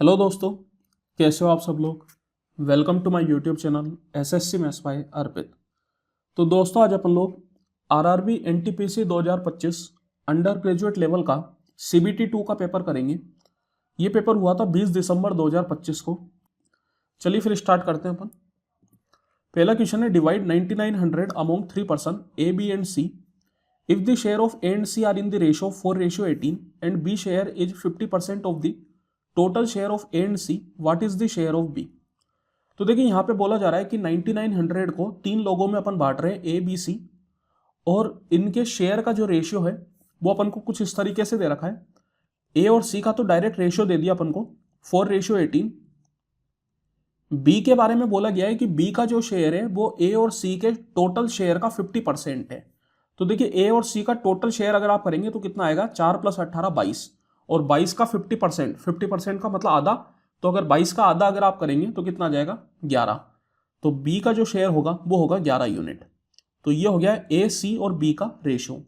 Hello दोस्तों, कैसे हो आप सब लोग। Welcome to my YouTube channel SSC maths by Arpit. तो दोस्तों, आज अपन लोग RRB NTPC 2025 under graduate level का सीबीटी 2 का पेपर करेंगे। ये पेपर हुआ था 20 दिसंबर 2025 को। चलिए फिर स्टार्ट करते हैं अपन। पहला क्वेश्चन है, divide 9900 among 3 person A B and C if the share of A and C are in the ratio 4:18 and B share is 50% of the total share of A and C, what is the share of B. तो देखिए यहाँ पे बोला जा रहा है कि 9900 को तीन लोगों में अपन बांट रहे हैं, ए बी सी, और इनके शेयर का जो रेशियो है वो अपन को कुछ इस तरीके से दे रखा है। ए और सी का तो डायरेक्ट रेशियो दे दिया अपन को 4:18। बी के बारे में बोला गया है कि बी का जो शेयर है वो ए और सी के टोटल शेयर का 50% है। तो देखिए ए और सी का टोटल शेयर अगर आप करेंगे तो कितना आएगा, 4 + 18 22, और 22 का 50%, 50% का मतलब आधा। तो अगर 22 का आधा अगर आप करेंगे तो कितना आ जाएगा, 11। तो बी का जो शेयर होगा वो होगा 11 यूनिट। तो ये हो गया ए सी और बी का रेशियो।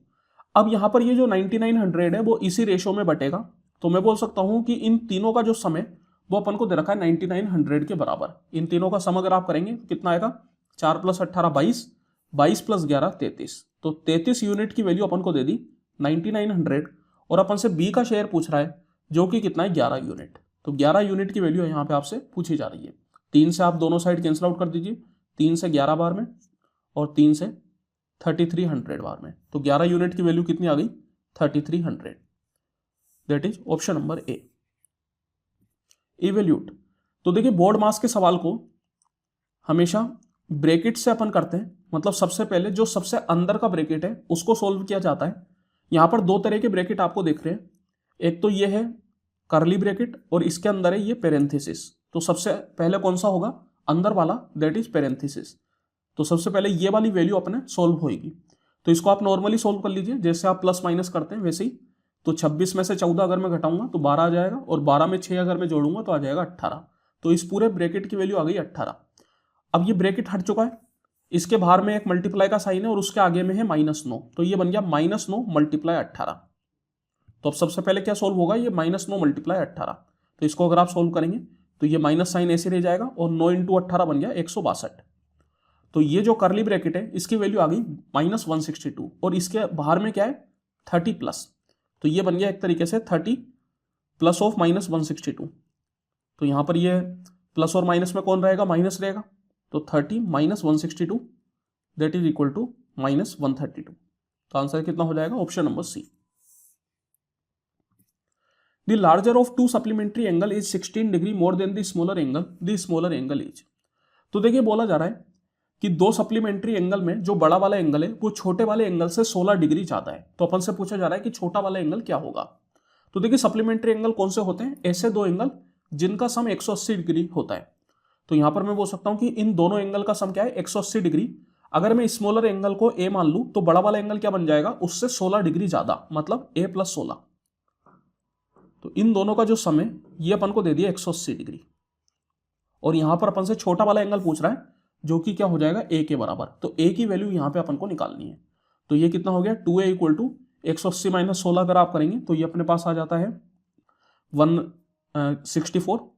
अब यहां पर ये जो 9900 है वो इसी रेशियो में बटेगा। तो मैं बोल सकता हूं कि इन तीनों का जो सम है वो अपन को दे रखा है 9900 के बराबर। इन तीनों का सम अगर आप करेंगे तो कितना आएगा, 4 + 18 22, 22 + 11 33। तो 33 यूनिट की वैल्यू अपन को दे दी 9900, और अपन से बी का शेयर पूछ रहा है जो कि कितना है, 11 यूनिट। तो 11 यूनिट की वैल्यू यहाँ पे आपसे पूछी जा रही है। 3 से आप दोनों साइड कैंसिल आउट कर दीजिए, 3 से 11 बार में और 3 से 3300 बार में। तो 11 यूनिट की वैल्यू कितनी आ गई, 3300। That is option number A. Evaluate. तो देखिए बोर्ड मास के सवाल को हमेशा ब्रैकेट से अपन करते हैं, मतलब सबसे पहले जो सबसे अंदर का ब्रैकेट है उसको सोल्व किया जाता है। यहां पर दो तरह के ब्रैकेट आपको दिख रहे हैं, एक तो ये है करली ब्रैकेट और इसके अंदर है ये पेरेंथेसिस। तो सबसे पहले कौन सा होगा, अंदर वाला, दैट इज पेरेंथेसिस। तो सबसे पहले ये वाली वैल्यू अपने सोल्व होगी। तो इसको आप नॉर्मली सोल्व कर लीजिए, जैसे आप प्लस माइनस करते हैं वैसे ही। तो 26 में से 14 अगर मैं घटाऊंगा तो 12 आ जाएगा, और 12 में 6 अगर मैं जोड़ूंगा तो आ जाएगा 18। तो इस पूरे ब्रैकेट की वैल्यू आ गई 18। अब ये ब्रैकेट हट चुका है, इसके बाहर में एक मल्टीप्लाई का साइन है और उसके आगे में है -9। तो ये बन गया -9 × 18। तो अब सबसे पहले क्या सोल्व होगा, ये -9 × 18। तो इसको अगर आप सोल्व करेंगे तो ये माइनस साइन ऐसे रह जाएगा, और 9 × 18 बन गया 162। तो ये जो करली ब्रैकेट है इसकी वैल्यू आ गई -162, और इसके बाहर में क्या है, 30+। तो ये बन गया एक तरीके से 30 प्लस ऑफ -162। तो यहां पर ये प्लस और माइनस में कौन रहेगा, माइनस रहेगा। तो 30 - 162 दैट इज इक्वल टू -132। तो आंसर कितना हो जाएगा, option number C. The larger of two supplementary angle is 16 degree more than the smaller angle is. तो देखिए बोला जा रहा है कि दो सप्लीमेंट्री एंगल में जो बड़ा वाला एंगल है वो छोटे वाले एंगल से 16 डिग्री ज्यादा है। तो अपन से पूछा जा रहा है कि छोटा वाला एंगल क्या होगा। तो देखिए सप्लीमेंट्री एंगल कौन से होते हैं, ऐसे दो एंगल जिनका सम 180 डिग्री होता है। तो यहां पर मैं बोल सकता हूं कि इन दोनों एंगल का सम क्या है, 180 डिग्री। अगर मैं स्मॉलर एंगल को ए मान लूं तो बड़ा वाला एंगल क्या बन जाएगा, उससे 16 डिग्री ज्यादा, मतलब a + 16। तो इन दोनों का जो सम है ये अपन को दे दिया 180 डिग्री, और यहां पर अपन से छोटा वाला एंगल पूछ रहा है जो कि क्या हो जाएगा, a के बराबर। तो a की वैल्यू यहां पे अपन को निकालनी है। तो ये कितना हो गया, 2a = 180 - 16 अगर आप करेंगे तो ये अपने पास आ जाता है 164,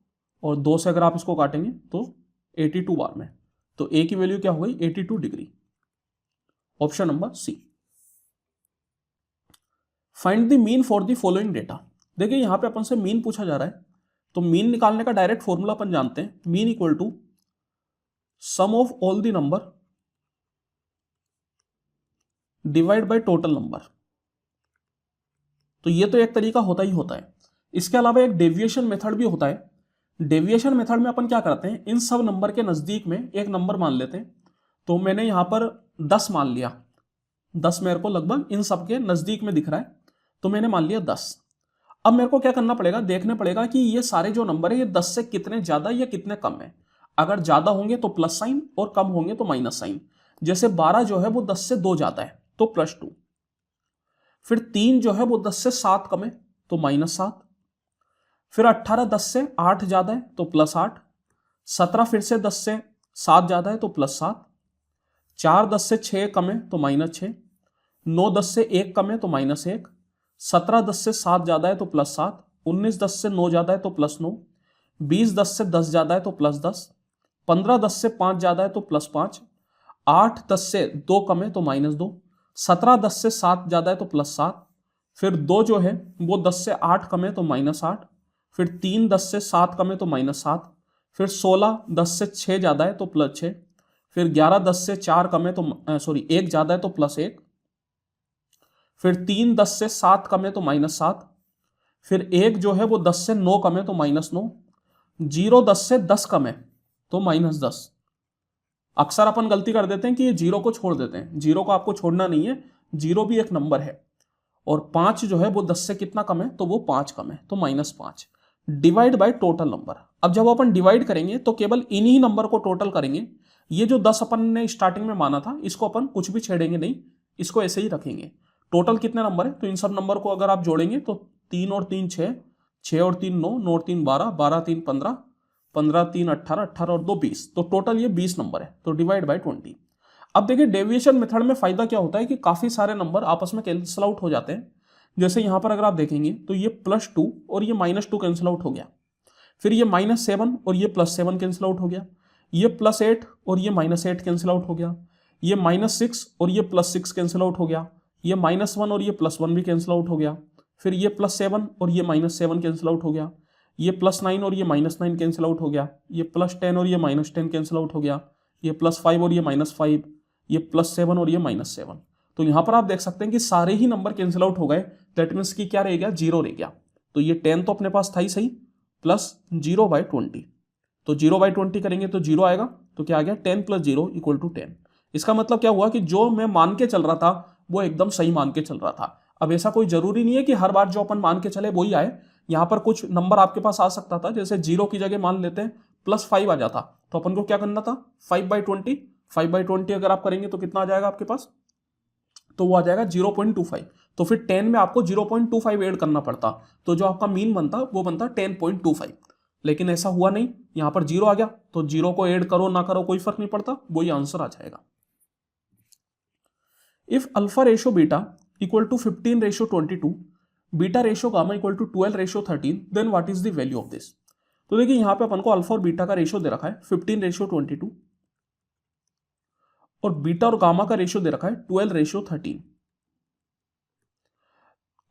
और 2 से अगर आप इसको काटेंगे तो 82 बार में। तो a की वैल्यू क्या हो गई, 82 degree. Option number C. Find the mean for the following data. देखिए यहां पे अपन से मीन पूछा जा रहा है, तो मीन निकालने का डायरेक्ट फॉर्मूला अपन जानते हैं, mean = sum of all the number divide by total number. तो ये तो एक तरीका होता ही होता है। इसके अलावा एक डेविएशन मेथड भी होता है। डेविएशन मेथड में अपन क्या करते हैं, इन सब नंबर के नजदीक में एक नंबर मान लेते हैं। तो मैंने यहां पर 10 मान लिया, 10 मेरे को लगभग इन सब के नजदीक में दिख रहा है, तो मैंने मान लिया 10। अब मेरे को क्या करना पड़ेगा, देखना पड़ेगा कि ये सारे जो नंबर है ये 10 से कितने ज्यादा या कितने कम है। अगर ज्यादा होंगे तो प्लस साइन, और कम होंगे तो माइनस साइन। जैसे 12 जो है वो 10 से 2 ज्यादा है तो +2। फिर 3 जो है वो 10 से 7 कम है तो -7। फिर 18 10 से 8 ज्यादा है तो +8। 17 फिर से 10 से 7 ज्यादा है तो +7। 4 10 से 6 कम है तो -6। 9 10 से 1 कम है तो -1। 17 10 से 7 ज्यादा है तो +7। 19 10 से 9 ज्यादा है तो +9। 20 10 से 10 ज़्यादा है तो +10, 15 10 से 5 ज़्यादा है तो +5, 8 10 से 2 कम है तो -2, 17 10 से 7 ज़्यादा है तो +7, फिर 2 जो है वो 10 से 8 कम है तो -8, फिर 3 10 से 7 कम है तो -7, फिर 16 10 से 6 ज़्यादा है तो +6, फिर 11 10 से 4 कम है तो 1 ज़्यादा है तो +1, फिर 3 10 से 7 कम है तो -7, फिर 1 जो है वो 10 से 9 कम है तो -9, 0 10 से 10 कम है तो -10। अक्सर अपन गलती कर देते हैं कि ये 0 को छोड़ देते हैं, 0 को आपको छोड़ना नहीं है, 0 भी एक नंबर है। और 5 जो है वो 10 से कितना कम है तो वो 5 कम है तो -5। Divide by total number. अब जब अपन डिवाइड करेंगे तो केवल इन्हीं नंबर को टोटल करेंगे। ये जो 10 अपन ने स्टार्टिंग में माना था इसको अपन कुछ भी छेड़ेंगे नहीं, इसको ऐसे ही रखेंगे। टोटल कितने नंबर है तो इन सब नंबर को अगर आप जोड़ेंगे तो 3 और 3 6, 6 और 3 9, 9 और 3 12, 12 3 15, 15 3 18, 18 और 2 20, तो टोटल ये 20 नंबर है तो डिवाइड बाय 20। अब देखिए डेविएशन मेथड में फायदा क्या होता है कि काफी सारे नंबर आपस में कैंसिल आउट हो जाते हैं। जैसे यहां पर अगर आप देखेंगे तो ये +2 और ये -2 कैंसिल आउट हो गया, फिर ये -7 और ये +7 कैंसिल आउट हो गया, ये +8 और ये -8 कैंसिल आउट हो गया, ये -6 और ये +6 कैंसिल आउट हो गया, ये -1 और ये +1 भी कैंसिल आउट हो गया, फिर ये +7 और ये -7 कैंसिल आउट हो गया, ये +9 और ये -9 कैंसिल आउट हो गया, ये +10 और ये -10 कैंसिल आउट हो गया, ये +5 और ये -5, ये +7 और ये -7। तो यहां पर आप देख सकते हैं कि सारे ही नंबर कैंसिल आउट हो गए। दैट मीन्स कि क्या रह गया, 0 रह गया। तो ये 10 तो अपने पास था ही सही, प्लस 0/20, तो 0/20 करेंगे तो 0 आएगा, तो क्या आ गया 10 + 0 = 10। इसका मतलब क्या हुआ कि जो मैं मान के चल रहा था वो एकदम सही मान के चल रहा था। अब ऐसा कोई जरूरी नहीं है कि हर बार जो अपन मान के चले वही आए। यहां पर कुछ नंबर आपके पास आ सकता था, जैसे 0 की जगह मान लेते हैं +5 आ जाता, तो अपन को क्या करना था 5/20, 5/20 अगर आप करेंगे तो कितना आ जाएगा आपके पास, तो वो आ जाएगा 0.25। तो फिर 10 में आपको 0.25 ऐड करना पड़ता, तो जो आपका मीन बनता वो बनता 10.25। लेकिन ऐसा हुआ नहीं, यहां पर 0 आ गया, तो 0 को ऐड करो ना करो कोई फर्क नहीं पड़ता, वही आंसर आ जाएगा। If alpha ratio beta = 15:22, beta ratio gamma = 12:13, then what is the value of this. तो देखिए यहां पे अपन को अल्फा और बीटा का रेशो दे रखा है 15:22 और बीटा और गामा का रेशो दे रखा है 12:13,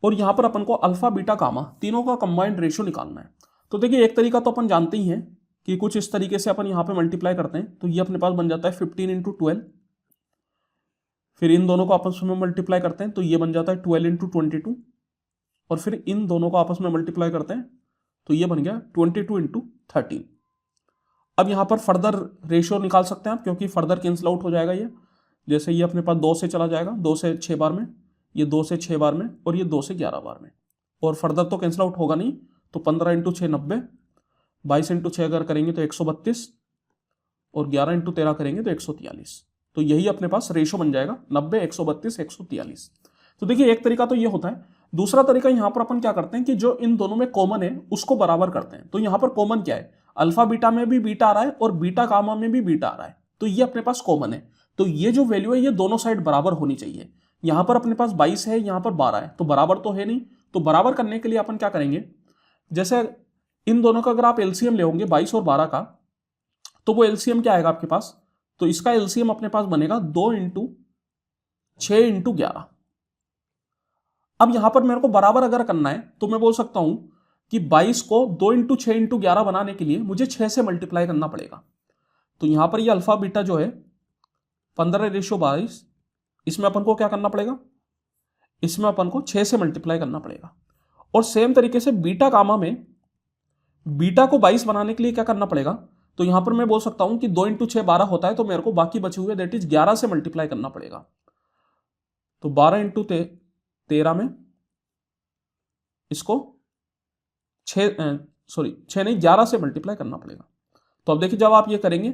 और यहां पर अपन को अल्फा बीटा गामा तीनों का कंबाइंड रेशो निकालना है। तो देखिए एक तरीका तो अपन जानते ही हैं कि कुछ इस तरीके से अपन यहां पे मल्टीप्लाई करते हैं, तो ये अपने पास बन जाता है 15 × 12, फिर इन दोनों को आपस में मल्टीप्लाई करते हैं तो ये बन जाता है 12 × 22, और फिर इन दोनों को आपस में मल्टीप्लाई करते हैं तो ये बन गया 22 × 13। अब यहां पर फर्दर रेशियो निकाल सकते हैं आप, क्योंकि फर्दर कैंसिल आउट हो जाएगा ये। जैसे ये अपने पास 2 से चला जाएगा, 2 से 6 बार में, ये 2 से 6 बार में, और ये 2 से 11 बार में, और फर्दर तो कैंसिल आउट होगा नहीं। तो 15 × 6 90, 22 × 6 अगर करेंगे तो 132, और 11 × 13 करेंगे तो 143। तो यही अपने पास रेशो बन जाएगा 90, 132, 143। तो देखिए एक तरीका तो ये होता है। दूसरा तरीका यहां पर अपन क्या करते हैं कि जो इन दोनों में कॉमन है उसको बराबर करते हैं। तो यहां पर कॉमन क्या है, अल्फा बीटा में भी बीटा आ रहा है और बीटा गामा में भी बीटा आ रहा है, तो ये अपने पास कॉमन है। तो ये जो वैल्यू है ये दोनों साइड बराबर होनी चाहिए। यहां पर अपने पास 22 है, यहां पर 12 है, तो बराबर तो है नहीं। तो बराबर करने के लिए अपन क्या करेंगे, जैसे इन दोनों का अगर आप एलसीएम ले होंगे 22 और 12 का, तो वो एलसीएम क्या आएगा आपके पास, तो इसका एलसीएम अपने पास बनेगा 2 × 6 × 11। अब यहां पर मेरे को बराबर अगर करना है तो मैं बोल सकता हूं कि 22 को 2 × 6 × 11 बनाने के लिए मुझे 6 से मल्टीप्लाई करना पड़ेगा। तो यहां पर ये अल्फा बीटा जो है 15:22, इसमें अपन को क्या करना पड़ेगा, इसमें अपन को 6 से मल्टीप्लाई करना पड़ेगा। और सेम तरीके से बीटा गामा में बीटा को 22 बनाने के लिए क्या करना पड़ेगा, तो यहां पर मैं बोल सकता हूं कि 2 × 6 12 होता है, तो मेरे को बाकी बचे हुए दैट इज 11 से मल्टीप्लाई करना पड़ेगा। तो 12 × 13 में इसको 6 नहीं 11 से मल्टीप्लाई करना पड़ेगा। तो अब देखिए जब आप ये करेंगे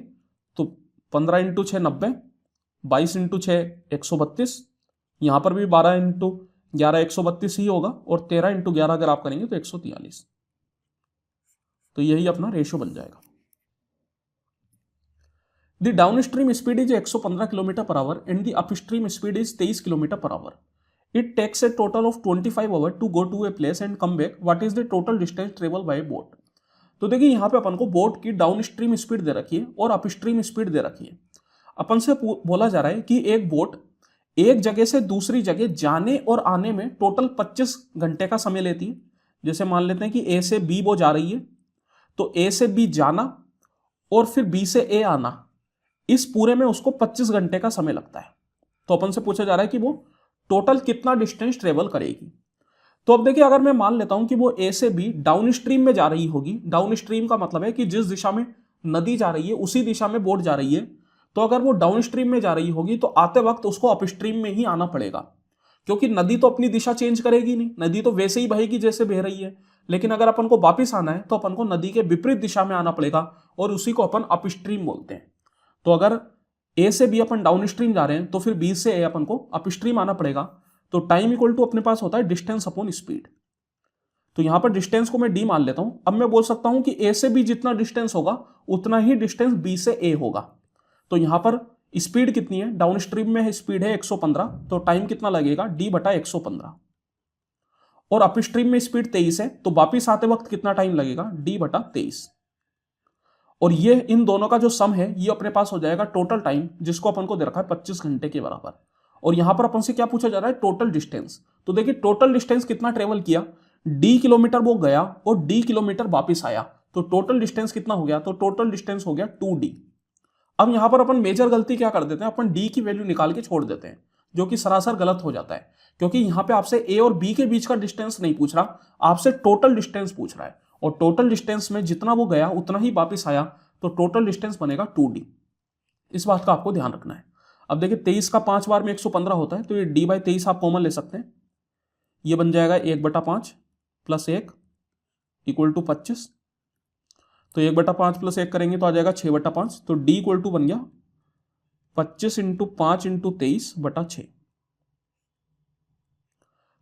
तो 15 × 6 90, 22 × 6 132, यहां पर भी 12 × 11 132 ही होगा, और 13 × 11 अगर आप करेंगे तो 143। तो यही अपना रेशियो बन जाएगा। The down stream speed is 115 km/h and the upstream speed is 23 km/h. It takes a total of 25 hours to go to a place and come back. What is the total distance traveled by a boat? तो देखिए यहाँ पे अपन को boat की down stream speed दे रखी है और upstream speed दे रखी है। अपन से बोला जा रहा है कि एक बोट एक जगह से दूसरी जगह जाने और आने में टोटल 25 घंटे का समय लेती है। जैसे मान लेते हैं कि ए से बी वो जा रही है, तो ए से बी जाना और फिर बी से ए आना, इस पूरे में उसको 25 घंटे का समय लगता है। तो अपन से पूछा जा रहा है कि वो टोटल कितना डिस्टेंस ट्रेवल करेगी। तो अब देखिए, अगर मैं मान लेता हूं कि वो ए से बी डाउन स्ट्रीम में जा रही होगी, डाउन स्ट्रीम का मतलब है कि जिस दिशा में नदी जा रही है उसी दिशा में बोट जा रही है, तो अगर वो डाउन स्ट्रीम में जा रही होगी तो आते वक्त उसको अपस्ट्रीम में ही आना पड़ेगा, क्योंकि नदी तो अपनी दिशा चेंज करेगी नहीं, नदी तो वैसे ही बहेगी जैसे बह रही है। लेकिन अगर अपन को वापिस आना है तो अपन को नदी के विपरीत दिशा में आना पड़ेगा और उसी को अपन अपस्ट्रीम बोलते हैं। तो अगर ए से बी अपन डाउन स्ट्रीम जा रहे हैं तो फिर बी से ए अपन को अपस्ट्रीम आना पड़ेगा। तो टाइम इक्वल टू अपने पास होता है डिस्टेंस अपॉन स्पीड। तो यहां पर डिस्टेंस को मैं डी मान लेता हूं। अब मैं बोल सकता हूं कि ए से बी जितना डिस्टेंस होगा उतना ही डिस्टेंस बी से ए होगा। तो यहां पर स्पीड कितनी है, डाउन स्ट्रीम में स्पीड है 115, तो टाइम कितना लगेगा, डी बटा 115। और अपस्ट्रीम में स्पीड 23 है, तो वापिस आते वक्त कितना टाइम लगेगा, डी बटा 23। और ये इन दोनों का जो सम है ये अपने पास हो जाएगा टोटल टाइम, जिसको अपन को दे रखा है 25 घंटे के बराबर। और यहां पर अपन से क्या पूछा जा रहा है, टोटल डिस्टेंस। तो देखिए टोटल डिस्टेंस कितना ट्रेवल किया, डी किलोमीटर वो गया और डी किलोमीटर वापिस आया, तो टोटल डिस्टेंस कितना हो गया, तो टोटल डिस्टेंस हो गया 2d। अब यहां पर अपन मेजर गलती क्या कर देते हैं, अपन डी की वैल्यू निकाल के छोड़ देते हैं, जो कि सरासर गलत हो जाता है, क्योंकि यहां पे आपसे ए और बी के बीच का डिस्टेंस नहीं पूछ रहा, आपसे टोटल डिस्टेंस पूछ रहा है। और टोटल डिस्टेंस में जितना वो गया उतना ही वापिस आया, तो टोटल डिस्टेंस बनेगा 2d। इस बात का आपको ध्यान रखना है। अब देखिए 23 का 5 बार में 115 होता है, तो ये d बाई 23 आप कॉमन ले सकते हैं। ये बन जाएगा 1/5 प्लस 1 इक्वल टू 25। तो 1/5 प्लस 1 करेंगे तो आ जाएगा 6/5। तो d इक्वल टू बन गया 25 इंटू 5 इंटू 23/6।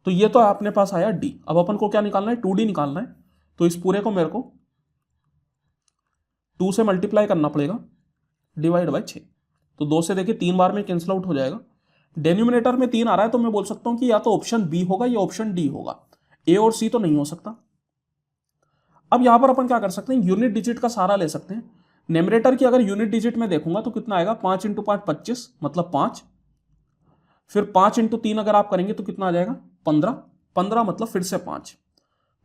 तो ये तो अपने पास आया d। अब अपन को क्या निकालना है, 2d निकालना है। तो इस पूरे को मेरे को 2 से मल्टीप्लाई करना पड़ेगा डिवाइड बाई 6। तो 2 से देखिए 3 बार में कैंसिल आउट हो जाएगा। डेनोमिनेटर में 3 आ रहा है, तो मैं बोल सकता हूं कि या तो ऑप्शन बी होगा या ऑप्शन डी होगा, ए और सी तो नहीं हो सकता। अब यहां पर अपन क्या कर सकते हैं, यूनिट डिजिट का सहारा ले सकते हैं। न्यूमरेटर की अगर यूनिट डिजिट में देखूंगा तो कितना आएगा, 5 इंटू 5 25 मतलब 5। फिर 5 इंटू 3 अगर आप करेंगे तो कितना आ जाएगा, 15 मतलब फिर से 5।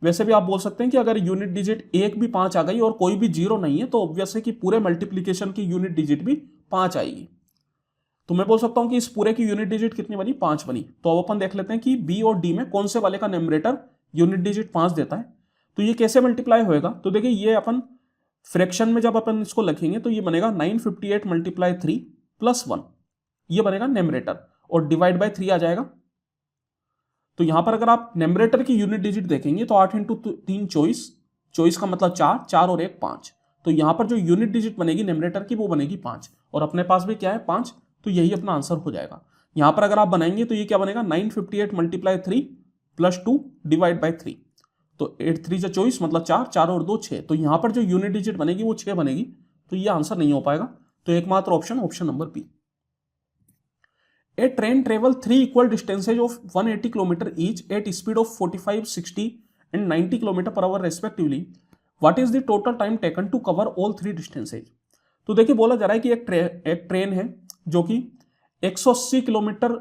वैसे भी आप बोल सकते हैं कि अगर यूनिट डिजिट एक भी 5 आ गई और कोई भी 0 नहीं है, तो ऑब्वियस है कि पूरे मल्टीप्लीकेशन की यूनिट डिजिट भी 5 आएगी। तो मैं बोल सकता हूं कि इस पूरे की यूनिट डिजिट कितनी बनी, 5 बनी। तो अब अपन देख लेते हैं कि बी और डी में कौन से वाले का न्यूमरेटर यूनिट डिजिट 5 देता है। तो ये कैसे मल्टीप्लाई होएगा, तो देखिए ये अपन फ्रैक्शन में जब अपन इसको लिखेंगे तो ये बनेगा 958 मल्टीप्लाई 3 प्लस 1, ये बनेगा न्यूमरेटर, और डिवाइड बाई 3 आ जाएगा। तो यहां पर अगर आप न्यूमरेटर की यूनिट डिजिट देखेंगे तो 8 इंटू 3 24, 24 का मतलब 4 और 1 5। तो यहां पर जो यूनिट डिजिट बनेगी न्यूमरेटर की वो बनेगी 5, और अपने पास भी क्या है 5, तो यही अपना आंसर हो जाएगा। यहां पर अगर आप बनाएंगे तो ये क्या बनेगा, 958 मल्टीप्लाई 3 प्लस 2 डिवाइड बाई 3। तो 8 3 जा 24 मतलब 4 और 2 6। तो यहां पर जो यूनिट डिजिट बनेगी वो 6 बनेगी, तो ये आंसर नहीं हो पाएगा। तो एकमात्र option number B. A train travel 3 equal distances of 180 km each at speed of 45, 60 and 90 km per hour respectively. What is the total time taken to cover all 3 distances? तो देखिए बोला जा रहा है कि एक ट्रेन है जो कि 180 किलोमीटर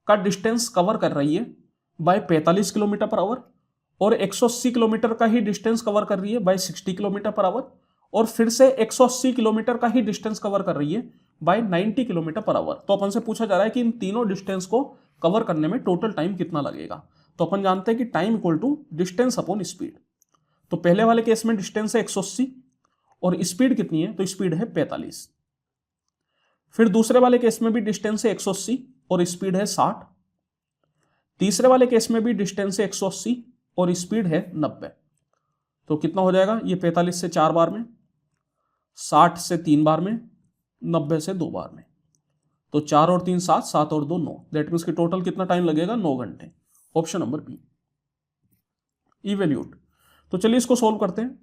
का डिस्टेंस कवर कर रही है बाय 45 किलोमीटर पर आवर, और 180 किलोमीटर का ही डिस्टेंस कवर कर रही है बाय 60 किलोमीटर पर आवर, और फिर से 180 किलोमीटर का ही डिस्टेंस कवर कर रही है बाय 90 किलोमीटर पर आवर। तो अपन से पूछा जा रहा है कि इन तीनों डिस्टेंस को कवर करने में टोटल टाइम कितना लगेगा। तो अपन जानते हैं कि time equal to distance upon speed. तो पहले वाले केस में डिस्टेंस है 180 और स्पीड कितनी है, तो स्पीड है 45। फिर दूसरे वाले केस में भी डिस्टेंस है 180 और स्पीड है 60। तीसरे वाले केस में भी डिस्टेंस है 180 और स्पीड है 90। तो कितना हो जाएगा, ये 45 से 4 बार में, 60 से 3 बार में, 90 से 2 बार में। तो 4 और 3 7, 7 और 2 9, दैट मीन्स कि टोटल कितना टाइम लगेगा, 9 घंटे। Option number B evaluate. तो चलिए इसको सोल्व करते हैं।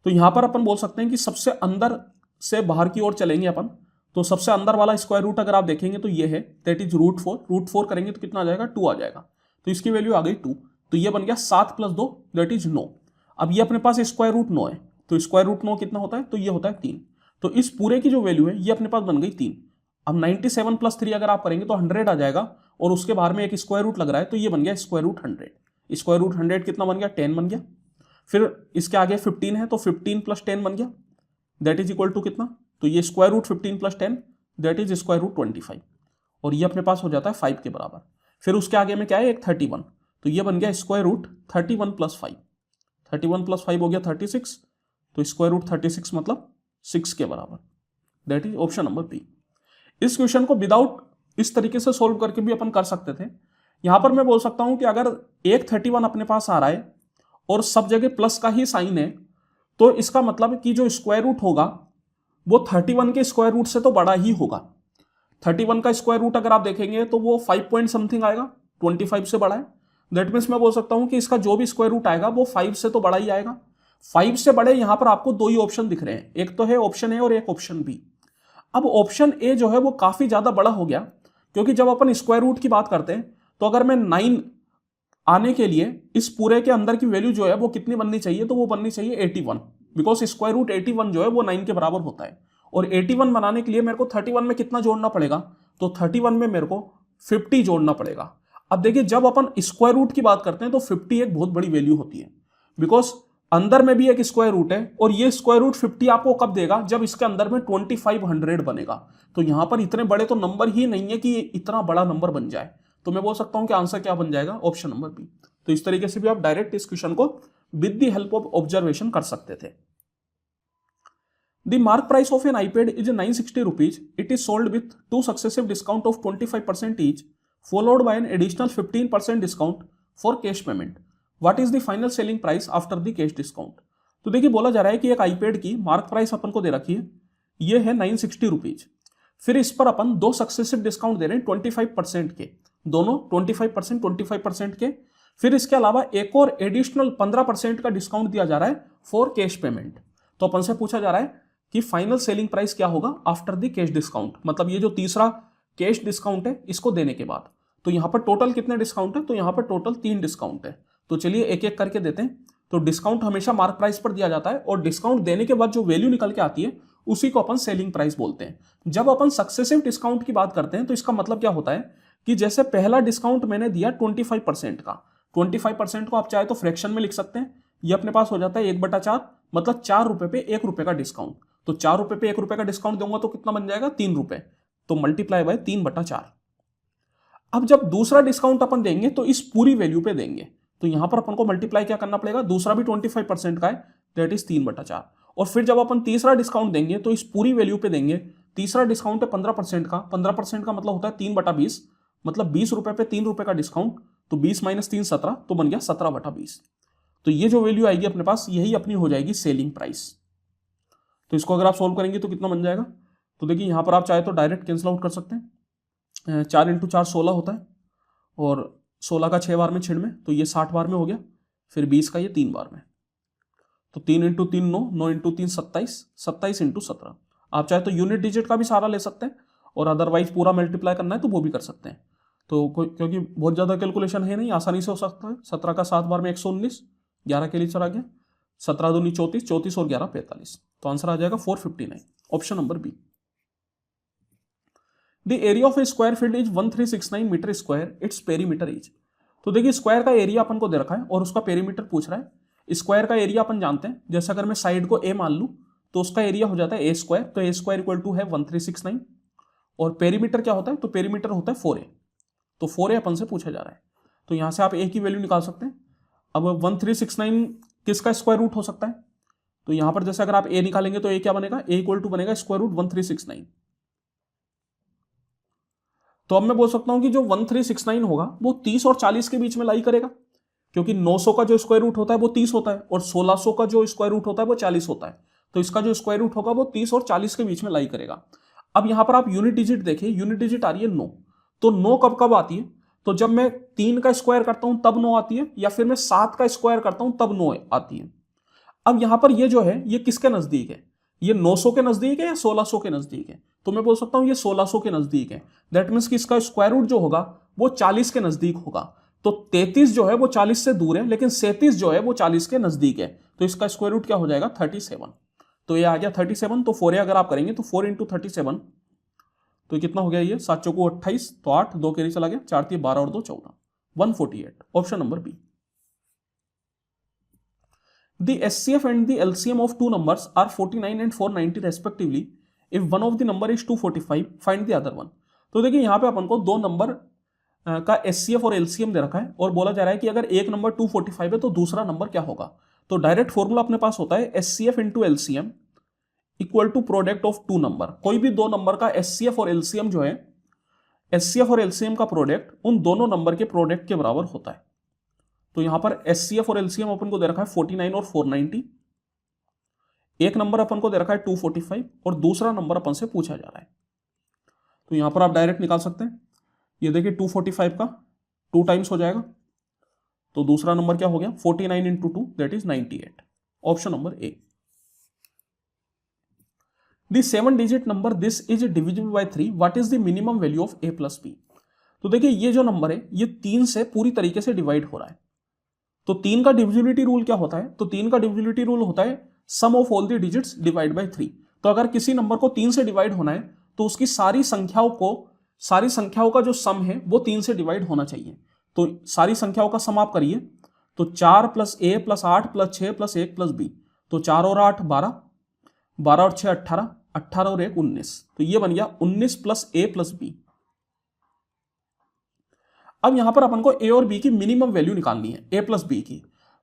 तो यहां पर अपन बोल सकते हैं कि सबसे अंदर से बाहर की ओर चलेंगे अपन। तो सबसे अंदर वाला स्क्वायर रूट अगर आप देखेंगे तो ये है, दैट इज √4 करेंगे तो कितना आ जाएगा, 2 आ जाएगा। तो इसकी वैल्यू आ गई 2। तो ये बन गया 7 + 2 दैट इज 9। अब ये अपने पास स्क्वायर रूट 9 है तो स्क्वायर रूट 9 कितना होता है, तो ये होता है 3। तो इस पूरे की जो वैल्यू है ये अपने पास बन गई 3। अब 97 + 3 अगर आप करेंगे तो 100 आ जाएगा, और उसके बाहर में एक स्क्वायर रूट लग रहा है, तो ये बन गया स्क्वायर रूट 100। स्क्वायर रूट 100 कितना बन गया, 10 बन गया। फिर इसके आगे 15 है, तो 15 + 10 बन गया, दैट इज इक्वल टू कितना, तो ये square root 15 + 10 that is square root 25, और ये अपने पास हो जाता है 5 के बराबर। फिर उसके आगे में क्या है, एक 31, तो ये बन गया स्क्वायर रूट 31 + 5, 31 + 5 हो गया 36, तो स्क्वायर रूट 36 मतलब 6 के बराबर, that is option number B. इस क्वेश्चन को विदाउट इस तरीके से सोल्व करके भी अपन कर सकते थे। यहां पर मैं बोल सकता हूं कि अगर एक 31 अपने पास आ रहा है और सब जगह प्लस का ही साइन है, तो इसका मतलब कि जो स्क्वायर रूट होगा वो 31 के स्क्वायर रूट से तो बड़ा ही होगा। 31 का स्क्वायर रूट अगर आप देखेंगे तो वो 5 पॉइंट समथिंग आएगा, 25 से बड़ा है। दैट मीन्स मैं बोल सकता हूं कि इसका जो भी स्क्वायर रूट आएगा वो 5 से तो बड़ा ही आएगा। 5 से बड़े यहां पर आपको दो ही ऑप्शन दिख रहे हैं, एक तो है ऑप्शन ए और एक ऑप्शन बी। अब ऑप्शन ए जो है वो काफी ज्यादा बड़ा हो गया, क्योंकि जब अपन स्क्वायर रूट की बात करते हैं तो अगर मैं 9 आने के लिए इस पूरे के अंदर की वैल्यू जो है वो कितनी बननी चाहिए, तो वो बननी चाहिए 81, बिकॉज स्क्वायर रूट 81 जो है वो 9 के बराबर होता है। और 81 बनाने के लिए मेरे को 31 में कितना जोड़ना पड़ेगा, तो 31 में मेरे को 50 जोड़ना पड़ेगा। अब देखिए जब अपन स्क्वायर रूट की बात करते हैं तो 50 एक बहुत बड़ी वैल्यू होती है, बिकॉज अंदर में भी एक स्क्वायर रूट है, और ये स्क्वायर रूट 50 आपको कब देगा, जब इसके अंदर में 2500 बनेगा। तो यहां पर इतने बड़े तो नंबर ही नहीं है कि इतना बड़ा नंबर बन जाए, तो मैं बोल सकता हूं कि आंसर क्या बन जाएगा, ऑप्शन नंबर बी। तो इस तरीके से भी आप डायरेक्ट इस क्वेश्चन को with the help of observation कर सकते थे। The mark price of N iPad is 960 rupees. It is sold with 2 successive discount of 25% each, followed by an additional 15% discount for cash payment. What is the final selling price after the cash discount? तो देखिए बोला जा रहा है कि एक iPad की mark price अपन को दे रखी है, ये है 960 rupees. फिर इस पर अपन 2 सक्सेसिव डिस्काउंट दे रहे हैं 25% के, दोनों 25% के। फिर इसके अलावा एक और एडिशनल 15% का डिस्काउंट दिया जा रहा है फॉर कैश पेमेंट। तो अपन से पूछा जा रहा है कि फाइनल सेलिंग प्राइस क्या होगा आफ्टर द कैश डिस्काउंट, मतलब ये जो तीसरा कैश डिस्काउंट है इसको देने के बाद। तो यहां पर टोटल कितने डिस्काउंट है, तो यहां पर टोटल 3 डिस्काउंट है। तो चलिए एक एक करके देते हैं। तो डिस्काउंट हमेशा मार्क प्राइस पर दिया जाता है, और डिस्काउंट देने के बाद जो वैल्यू निकल के आती है उसी को अपन सेलिंग प्राइस बोलते हैं। जब अपन सक्सेसिव डिस्काउंट की बात करते हैं तो इसका मतलब क्या होता है कि जैसे पहला डिस्काउंट मैंने दिया 25% का, 25% को आप चाहे तो फ्रैक्शन में लिख सकते हैं, ये अपने पास हो जाता है 1/4, मतलब 4 रुपए पे 1 रुपए का डिस्काउंट। तो 4 रुपए पे 1 रुपए का डिस्काउंट दूंगा तो कितना बन जाएगा, 3 रुपए, तो मल्टीप्लाई बाय 3/4। अब जब दूसरा डिस्काउंट अपन देंगे तो इस पूरी वैल्यू पे देंगे, तो यहां पर अपन को मल्टीप्लाई क्या करना पड़ेगा, दूसरा भी 25% का है, दैट इज 3/4। और फिर जब अपन तीसरा डिस्काउंट देंगे तो इस पूरी वैल्यू पे देंगे। तीसरा डिस्काउंट है 15% का, 15% का मतलब होता है 3/20, मतलब 20 रुपए पे 3 रुपए का डिस्काउंट, तो 20 - 3 17, तो बन गया 17/20। तो ये जो वैल्यू आएगी अपने पास यही अपनी हो जाएगी सेलिंग प्राइस। तो इसको अगर आप सोल्व करेंगे तो कितना बन जाएगा, तो देखिए यहां पर आप चाहे तो डायरेक्ट कैंसिल आउट कर सकते हैं। 4 × 4 16 होता है, और 16 का 6 बार में 6 में, तो ये 60 बार में हो गया। फिर 20 का ये 3 बार में, तो 3 × 3 9, 9 × 3 27, 27 × 17। आप चाहे तो यूनिट डिजिट का भी सहारा ले सकते हैं, और अदरवाइज पूरा मल्टीप्लाई करना है तो वो भी कर सकते हैं। तो क्योंकि बहुत ज़्यादा कैलकुलेशन है नहीं, आसानी से हो सकता है। 17 का 7 बार में 119, 11 के लिए चला गया, 17 दूनी 34, 34 और 11 45, तो आंसर आ जाएगा 459, option number B. The area of a square field is 1369 metre square, its perimeter is. तो देखिए स्क्वायर का एरिया अपन को दे रखा है और उसका पेरीमीटर पूछ रहा है। स्क्वायर का एरिया अपन जानते हैं, जैसे अगर मैं साइड को ए मान लूं तो उसका एरिया हो जाता है ए स्क्वायर, तो ए स्क्वायर इक्वल टू है 1369। और पेरीमीटर क्या होता है, तो पेरीमीटर होता है 4a, तो 4a अपन से पूछा जा रहा है। तो यहां से आप a की वैल्यू निकाल सकते हैं। अब 1369 किसका स्क्वायर रूट हो सकता है, तो यहां पर जैसे अगर आप a निकालेंगे तो a क्या बनेगा, a इक्वल टू बनेगा स्क्वायर रूट 1369। तो अब मैं बोल सकता हूं कि जो 1369 होगा वो 30 और 40 के बीच में लाई करेगा, क्योंकि 900 का जो स्क्वायर रूट होता है वो 30 होता है, और 1600 का जो स्क्वायर रूट होता है वो 40 होता है। तो इसका जो स्क्वायर रूट होगा वो 30 और 40 के बीच में लाई करेगा। अब यहां पर आप यूनिट डिजिट देखिए, यूनिट डिजिट आ रही है 9, तो 9 कब कब आती है, तो जब मैं 3 का स्क्वायर करता हूं तब 9 आती है, या फिर मैं 7 का स्क्वायर करता हूं तब 9 आती है। अब यहां पर ये जो है ये किसके नजदीक है, ये 900 के नजदीक है या 1600 के नजदीक है, तो मैं बोल सकता हूं ये 1600 के नजदीक है। दैट मीन्स कि इसका स्क्वायर रूट जो होगा वो 40 के नजदीक होगा। तो 33 जो है वो 40 से दूर है, लेकिन 37 जो है वो 40 के नजदीक है, तो इसका स्क्वायर रूट क्या हो जाएगा 37। तो ये आ गया 37। तो 4a अगर आप करेंगे तो 4 × 37 तो कितना हो गया ये 7 चौको 28, तो 8 2 कैरी चला गया, 4 3 12 और 2 14, 148 option number B. The SCF and the LCM of two numbers are 49 and 490 respectively. If one of the number is 245, find the other one. तो देखिए यहाँ पे अपन को दो नंबर का SCF और LCM दे रखा है और बोला जा रहा है कि अगर एक नंबर 245 है तो दूसरा नंबर क्या होगा। तो डायरेक्ट फॉर्मूला अपने पास होता है SCF into LCM equal to product of two number. कोई भी दो नंबर का SCF और LCM जो है, SCF और LCM का प्रोडक्ट उन दोनों नंबर के प्रोडक्ट के बराबर होता है। तो यहां पर SCF और LCM अपन को दे रखा है 49 और 490, एक नंबर अपन को दे रखा है 245 और दूसरा नंबर अपन से पूछा जा रहा है। तो यहां पर आप डायरेक्ट निकाल सकते हैं। ये देखिए 245 का 2 टाइम्स हो जाएगा, तो दूसरा नंबर क्या हो गया 49 × 2 that is 98, option number A. The 7 digit number this is divisible by 3, what is the minimum value of a + b। तो देखिए ये जो नंबर है ये 3 से पूरी तरीके से डिवाइड हो रहा है। तो 3 का डिविजिबिलिटी रूल क्या होता है, तो 3 का डिविजिबिलिटी रूल होता है sum of all the digits divide by 3। तो अगर किसी नंबर को 3 से डिवाइड होना है तो उसकी सारी संख्याओं का जो सम है वो 3 से डिवाइड होना चाहिए। तो सारी संख्याओं का सम आप करिए, तो 4 + a + 8 + 6 + 1 + b, तो 4 और 8 12, 12 और 6 18, 18 और 1 19, तो ये बन गया 19 + a + b। अब यहां पर अपन को a और b की मिनिमम वैल्यू निकालनी है, a + b की।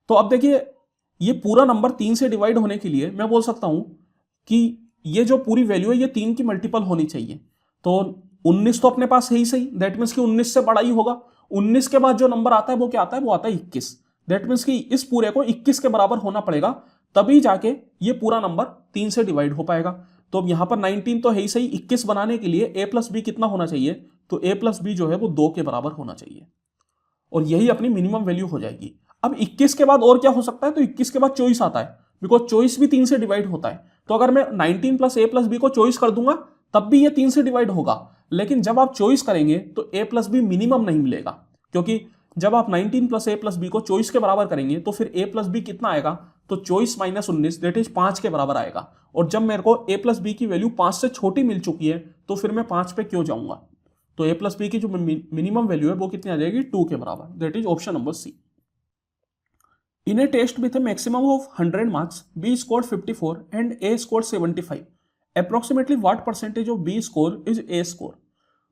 तो अब देखिए ये पूरा नंबर 3 से डिवाइड होने के लिए मैं बोल सकता हूं कि ये जो पूरी वैल्यू है ये 3 की मल्टीपल होनी चाहिए। तो 19 तो अपने पास है ही सही, दैट मीन्स कि 19 से बड़ा ही होगा। 19 के बाद जो नंबर आता है वो क्या आता है, वो आता है 21। दैट मीन्स कि इस पूरे को 21 के बराबर होना पड़ेगा, तभी जाके ये पूरा नंबर 3 से डिवाइड हो पाएगा। तो अब यहां पर 19 तो है ही सही, 21 बनाने के लिए a + b कितना होना चाहिए, तो a + b जो है वो 2 के बराबर होना चाहिए और यही अपनी मिनिमम वैल्यू हो जाएगी। अब 21 के बाद और क्या हो सकता है, तो 21 के बाद 24 आता है, बिकॉज 24 भी 3 से डिवाइड होता है। तो अगर मैं 19 + a + b को 24 कर दूंगा तब भी ये 3 से डिवाइड होगा, लेकिन जब आप 24 करेंगे तो a + b मिनिमम नहीं मिलेगा, क्योंकि जब आप 19 + a + b को 24 के बराबर करेंगे तो फिर a + b कितना आएगा, तो 24 - 19 दैट इज 5 के बराबर आएगा। और जब मेरे को a + b की वैल्यू 5 से छोटी मिल चुकी है तो फिर मैं 5 पे क्यों जाऊंगा। तो a + b की जो मिनिमम वैल्यू है वो कितनी आ जाएगी, 2 के बराबर, that is option number C. In a test with a maximum of 100 marks b scored 54 and a scored 75, approximately what percentage of b score is a score.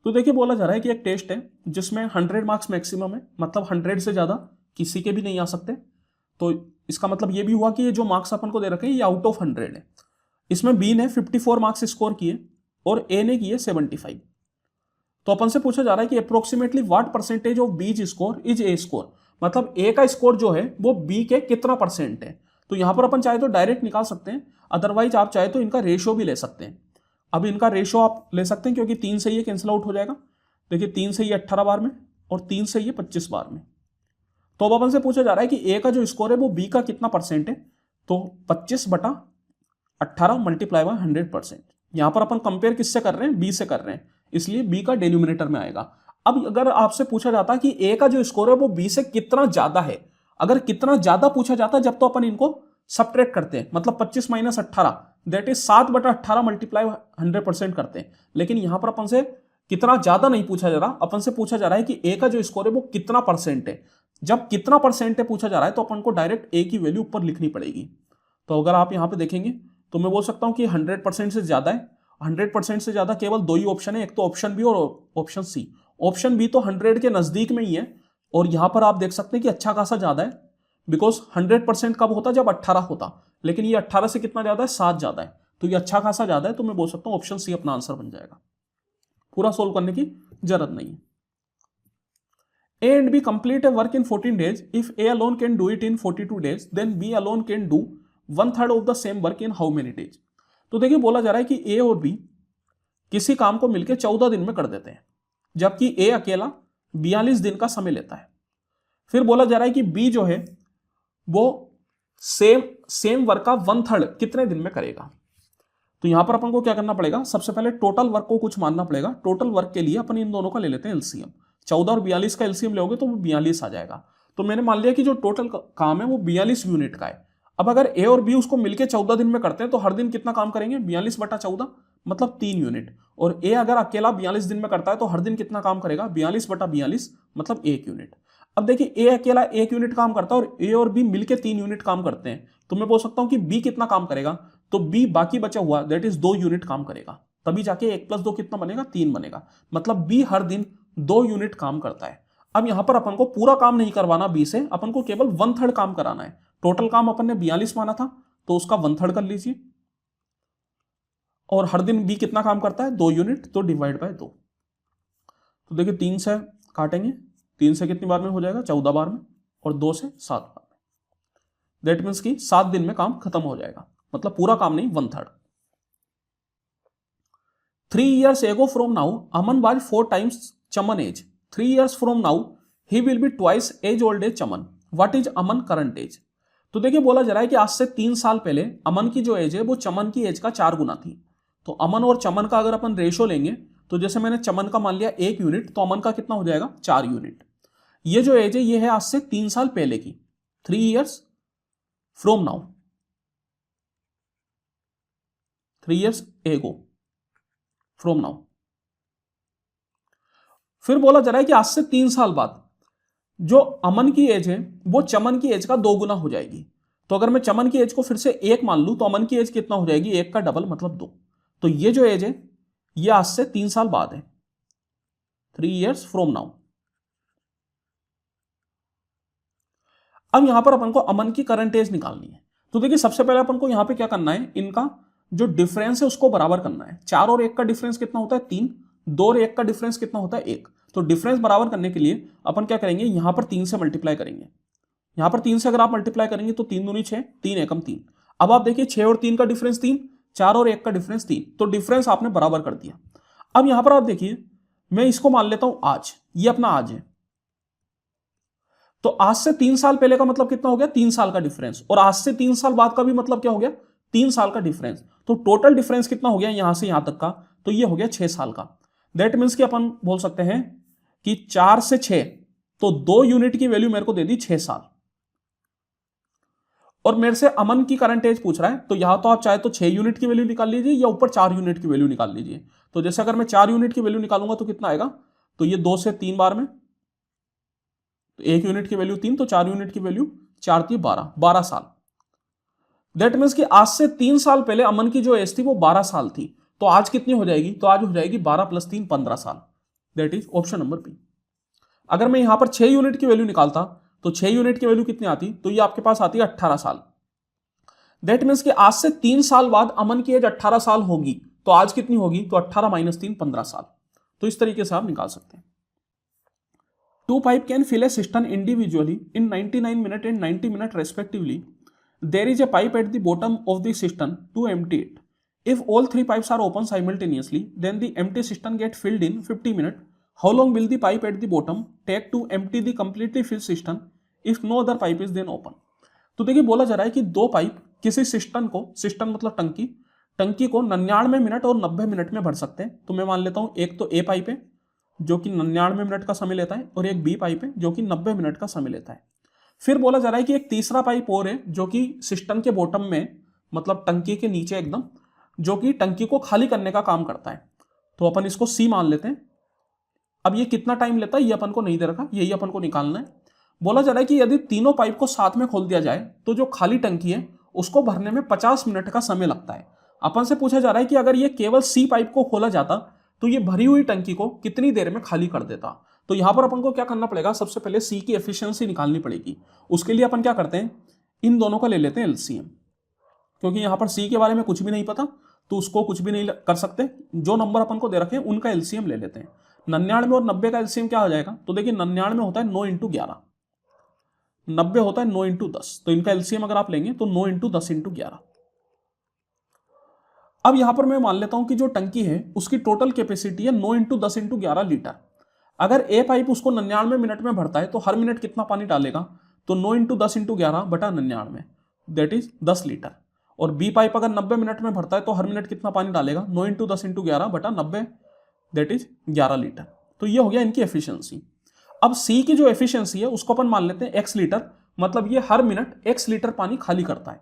तो देखिए बोला जा रहा है कि एक टेस्ट है जिसमें 100 मार्क्स मैक्सिमम है, मतलब 100 से ज्यादा किसी के भी नहीं आ सकते। तो इसका मतलब ये भी हुआ कि ये जो मार्क्स अपन को दे रखे हैं ये आउट ऑफ 100 है। इसमें b ने 54 मार्क्स स्कोर किए और a ने किए 75। तो अपन से पूछा जा रहा है कि approximately what percentage of b score is a score, मतलब a का स्कोर जो है वो b के कितना परसेंट है। तो यहां पर अपन चाहे तो डायरेक्ट निकाल सकते हैं, अदरवाइज आप चाहे तो इनका रेशियो भी ले सकते हैं। अब इनका रेशियो आप ले सकते हैं क्योंकि 3 से ये कैंसिल आउट हो जाएगा। देखिए 3 से ये 18 बार में और 3 से ये 25 बार में। तो अब अपन से पूछा जा रहा है कि a का जो स्कोर है वो b का कितना परसेंट है, तो 25/18 मल्टीप्लाई बाय 100%। यहां पर अपन कंपेयर किससे कर रहे हैं, b से कर रहे हैं, इसलिए b का डिनोमिनेटर में आएगा। अब अगर आपसे पूछा जाता कि a का जो स्कोर है वो b से कितना ज्यादा है, अगर कितना ज्यादा पूछा जाता जब तो अपन इनको सबट्रैक्ट करते हैं, मतलब 25 - 18 दैट इज 7/18 मल्टीप्लाई 100% करते हैं। लेकिन यहां पर अपन से कितना ज्यादा नहीं पूछा जा रहा, अपन से पूछा जा रहा है कि a का जो स्कोर है वो कितना परसेंट है। जब कितना परसेंट है पूछा जा रहा है तो अपन को डायरेक्ट a की वैल्यू ऊपर लिखनी पड़ेगी। तो अगर आप यहां पे देखेंगे तो मैं बोल सकता हूं कि 100% से ज्यादा है। 100% से ज्यादा केवल 2 ही ऑप्शन है, एक तो ऑप्शन बी और ऑप्शन सी। ऑप्शन बी तो 100 के नजदीक में ही है और यहां पर आप देख सकते हैं कि अच्छा खासा ज्यादा है, बिकॉज 100% कब होता जब 18 होता, लेकिन ये 18 से कितना ज्यादा है, 7 ज्यादा है, तो ये अच्छा खासा ज्यादा है। तो मैं बोल सकता हूं ऑप्शन सी अपना आंसर बन जाएगा, पूरा सोल्व करने की जरूरत नहीं है। A and B complete a work in 14 days. If A alone can do it in 42 days, then B alone can do 1/3 of the same work in how many days? तो देखिए बोला जा रहा है कि A और B किसी काम को मिलकर 14 दिन में कर देते हैं, जबकि A अकेला 42 दिन का समय लेता है। फिर बोला जा रहा है कि B जो है वो सेम वर्क का 1/3 कितने दिन में करेगा। तो यहां पर अपन को क्या करना पड़ेगा, सबसे पहले टोटल वर्क को कुछ मानना पड़ेगा। टोटल वर्क के लिए अपन इन दोनों का ले लेते हैं एलसीएम। 14 और 42 का एलसीएम लोगे तो वो 42 आ जाएगा। तो मैंने मान लिया कि जो टोटल काम है वो 42 यूनिट का है। अब अगर ए और बी उसको मिलके 14 दिन में करते हैं तो हर दिन कितना काम करेंगे, 42/14, मतलब 3 यूनिट। और ए अगर अकेला 42 दिन में करता है तो हर दिन कितना काम करेगा, 42/42, मतलब 1 यूनिट। अब देखिए ए अकेला 1 यूनिट काम करता है और ए और बी मिलके 3 यूनिट काम करते हैं, तो मैं बोल सकता हूं कि बी कितना काम करेगा, तो बी बाकी बचा हुआ दैट इज 2 यूनिट काम करेगा, तभी जाके 1 + 2 कितना बनेगा, 3 बनेगा। मतलब बी हर दिन 2 यूनिट काम करता है। अब यहां पर अपन को पूरा काम नहीं करवाना बी से, अपन को केवल 1/3 काम कराना है। टोटल काम अपन ने 42 माना था, तो उसका 1/3 कर लीजिए। और हर दिन बी कितना काम करता है, 2 यूनिट, तो डिवाइड बाय 2। तो देखिए 3 से काटेंगे, 3 से कितनी बार में हो जाएगा, 14 बार में, और 2 से 7 बार में। दैट मीन्स कि 7 दिन में काम खत्म हो जाएगा, मतलब पूरा काम नहीं, 1/3। 3 years ago from now, Aman was 4 times Chaman age. 3 years from now, he will be twice age old as Chaman. What is Aman current age? तो देखिए बोला जा रहा है कि आज से 3 साल पहले अमन की जो एज है वो चमन की एज का 4 गुना थी। तो अमन और चमन का अगर अपन रेशो लेंगे तो जैसे मैंने चमन का मान लिया 1 यूनिट, तो अमन का कितना हो जाएगा, 4 यूनिट। ये जो एज है ये है आज से 3 साल पहले की, 3 years from now, 3 years ago from now। फिर बोला जा रहा है कि आज से 3 साल बाद जो अमन की एज है वो चमन की एज का 2 गुना हो जाएगी। तो अगर मैं चमन की एज को फिर से 1 मान लूं तो अमन की एज कितना हो जाएगी, 1 का डबल मतलब 2। तो ये जो एज है ये आज से 3 साल बाद है, 3 years from now। अब यहां पर अपन को अमन की करंट एज निकालनी है। तो देखिए सबसे पहले अपन को यहां पे क्या करना है, इनका जो डिफरेंस है उसको बराबर करना है। 4 और 1 का डिफरेंस कितना होता है, 3। 2 और 1 का डिफरेंस कितना होता है, 1। तो डिफरेंस बराबर करने के लिए अपन क्या करेंगे, यहां पर 3 से मल्टीप्लाई करेंगे। यहां पर 3 से अगर आप मल्टीप्लाई करेंगे तो 3 दूनी 6, 3 एकम 3। अब आप देखिए 6 और 3 का डिफरेंस 3, 4 और 1 का डिफरेंस 3, तो डिफरेंस आपने बराबर कर दिया। अब यहां पर आप देखिए मैं इसको मान लेता हूं आज, ये अपना आज है। तो आज से 3 साल पहले का मतलब कितना हो गया, 3 साल का डिफरेंस, और आज से 3 साल बाद का भी मतलब क्या हो गया, 3 साल का डिफरेंस। तो टोटल डिफरेंस कितना हो गया यहां से यहां तक का, तो ये हो गया 6 साल का। दैट मीन्स कि अपन बोल सकते हैं कि 4 से 6, तो 2 यूनिट की वैल्यू मेरे को दे दी 6 साल। और मेरे से अमन की करंट एज पूछ रहा है, तो यहां तो आप चाहे तो 6 यूनिट की वैल्यू निकाल लीजिए या ऊपर 4 यूनिट की वैल्यू निकाल लीजिए। तो जैसे अगर मैं 4 यूनिट की वैल्यू निकालूंगा तो कितना आएगा, तो ये 2 से 3 बार में, तो 1 यूनिट की वैल्यू 3, तो 4 यूनिट की वैल्यू 4 × 3 = 12 साल। दैट मीन्स कि आज से 3 साल पहले अमन की जो एज थी वो 12 साल थी। तो आज कितनी हो जाएगी, तो आज हो जाएगी 12 + 3 15 साल। That is option number B. अगर मैं यहां पर 6 यूनिट की वैल्यू निकालता तो 6 यूनिट की वैल्यू कितनी आती, तो ये आपके पास आती है 18 साल। दैट मीन्स कि आज से 3 साल बाद अमन की एज 18 साल होगी, तो आज कितनी होगी, तो 18 - 3 15 साल। तो इस तरीके से आप निकाल सकते हैं। 2 pipe can fill a cistern individually in 99 minutes and 90 minutes respectively. There is a pipe at the bottom of the cistern to empty it. If all 3 pipes are open simultaneously, then the empty cistern get filled in 50 minutes. How long will the pipe at the bottom take to empty the completely filled cistern if no other pipe is then open? तो देखिए बोला जा रहा है कि 2 pipe किसी system को, system मतलब टंकी को 99 मिनट और 90 मिनट में भर सकते हैं। तो मैं मान लेता हूं एक तो ए पाइप है जो कि 99 मिनट का समय लेता है, और एक बी पाइप है जो कि 90 मिनट का समय लेता है। फिर बोला जा रहा है कि एक तीसरा पाइप और है जो कि सिस्टम के बॉटम में, मतलब टंकी के नीचे एकदम, जो कि टंकी को खाली करने का काम करता है। तो अपन इसको सी मान लेते हैं। अब ये कितना टाइम लेता है ये अपन को नहीं दे रखा, यही अपन को निकालना है। बोला जा रहा है कि यदि तीनों पाइप को साथ में खोल दिया जाए तो जो खाली टंकी है उसको भरने में 50 मिनट का समय लगता है। अपन से पूछा जा रहा है कि अगर ये केवल सी पाइप को खोला जाता तो ये भरी हुई टंकी को कितनी देर में खाली कर देता। तो यहां पर अपन को क्या करना पड़ेगा, सबसे पहले सी की एफिशिएंसी निकालनी पड़ेगी। उसके लिए अपन क्या करते हैं, इन दोनों का ले लेते हैं एलसीएम, क्योंकि यहां पर सी के बारे में कुछ भी नहीं पता तो उसको कुछ भी नहीं कर सकते। जो नंबर अपन को दे रखे हैं उनका एलसीएम ले लेते हैं। 99 और 90 का एलसीएम क्या हो जाएगा, तो देखिए 99 होता है 9 × 11, 90 होता है 9 × 10, तो इनका एलसीएम अगर आप लेंगे तो 9 × 10 × 11। अब यहां पर मैं मान लेता हूं कि जो टंकी है उसकी टोटल कैपेसिटी है 9 × 10 × 11 लीटर। अगर ए पाइप उसको 99 मिनट में भरता है तो हर मिनट कितना पानी डालेगा, तो 9 × 10 × 11 बटा 99, दैट इज 10 लीटर। और बी पाइप अगर 90 मिनट में भरता है तो हर मिनट कितना पानी डालेगा, 9 × 10 × 11 बटा 90, दैट इज 11 लीटर। तो ये हो गया इनकी एफिशिएंसी। अब सी की जो एफिशिएंसी है उसको अपन मान लेते हैं x लीटर, मतलब ये हर मिनट x लीटर पानी खाली करता है।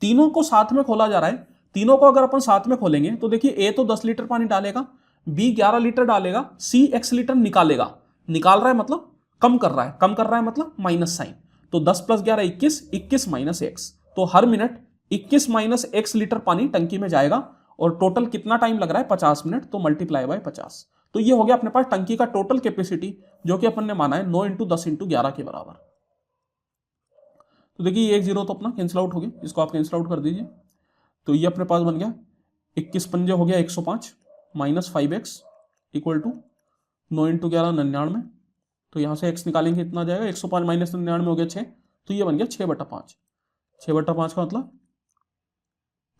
तीनों को साथ में खोला जा रहा है, तीनों को अगर अपन साथ में खोलेंगे तो देखिए ए तो 10 लीटर पानी डालेगा, बी 11 लीटर डालेगा, सी x लीटर निकालेगा। निकाल रहा है मतलब कम कर रहा है, कम कर रहा है मतलब माइनस साइन। तो 10 प्लस 11 21, 21 माइनस एक्स, तो हर मिनट 21 माइनस एक्स लीटर पानी टंकी में जाएगा और टोटल कितना टाइम लग रहा है 50 मिनट, तो मल्टीप्लाई बाय 50। तो ये हो गया अपने पास टंकी का टोटल कैपेसिटी, जो कि अपन ने माना है 9 × 10 × 11 के बराबर। तो देखिए ये एक जीरो तो अपना कैंसिल आउट हो गया, इसको आप कैंसिल आउट कर दीजिए। तो ये अपने पास बन गया 21 पंजे हो गया 105 माइनस 5x इक्वल टू 9 × 11 99। तो यहाँ से x निकालेंगे इतना आ जाएगा 105 माइनस 99 हो गया 6, तो ये बन गया 6/5। 6/5 का मतलब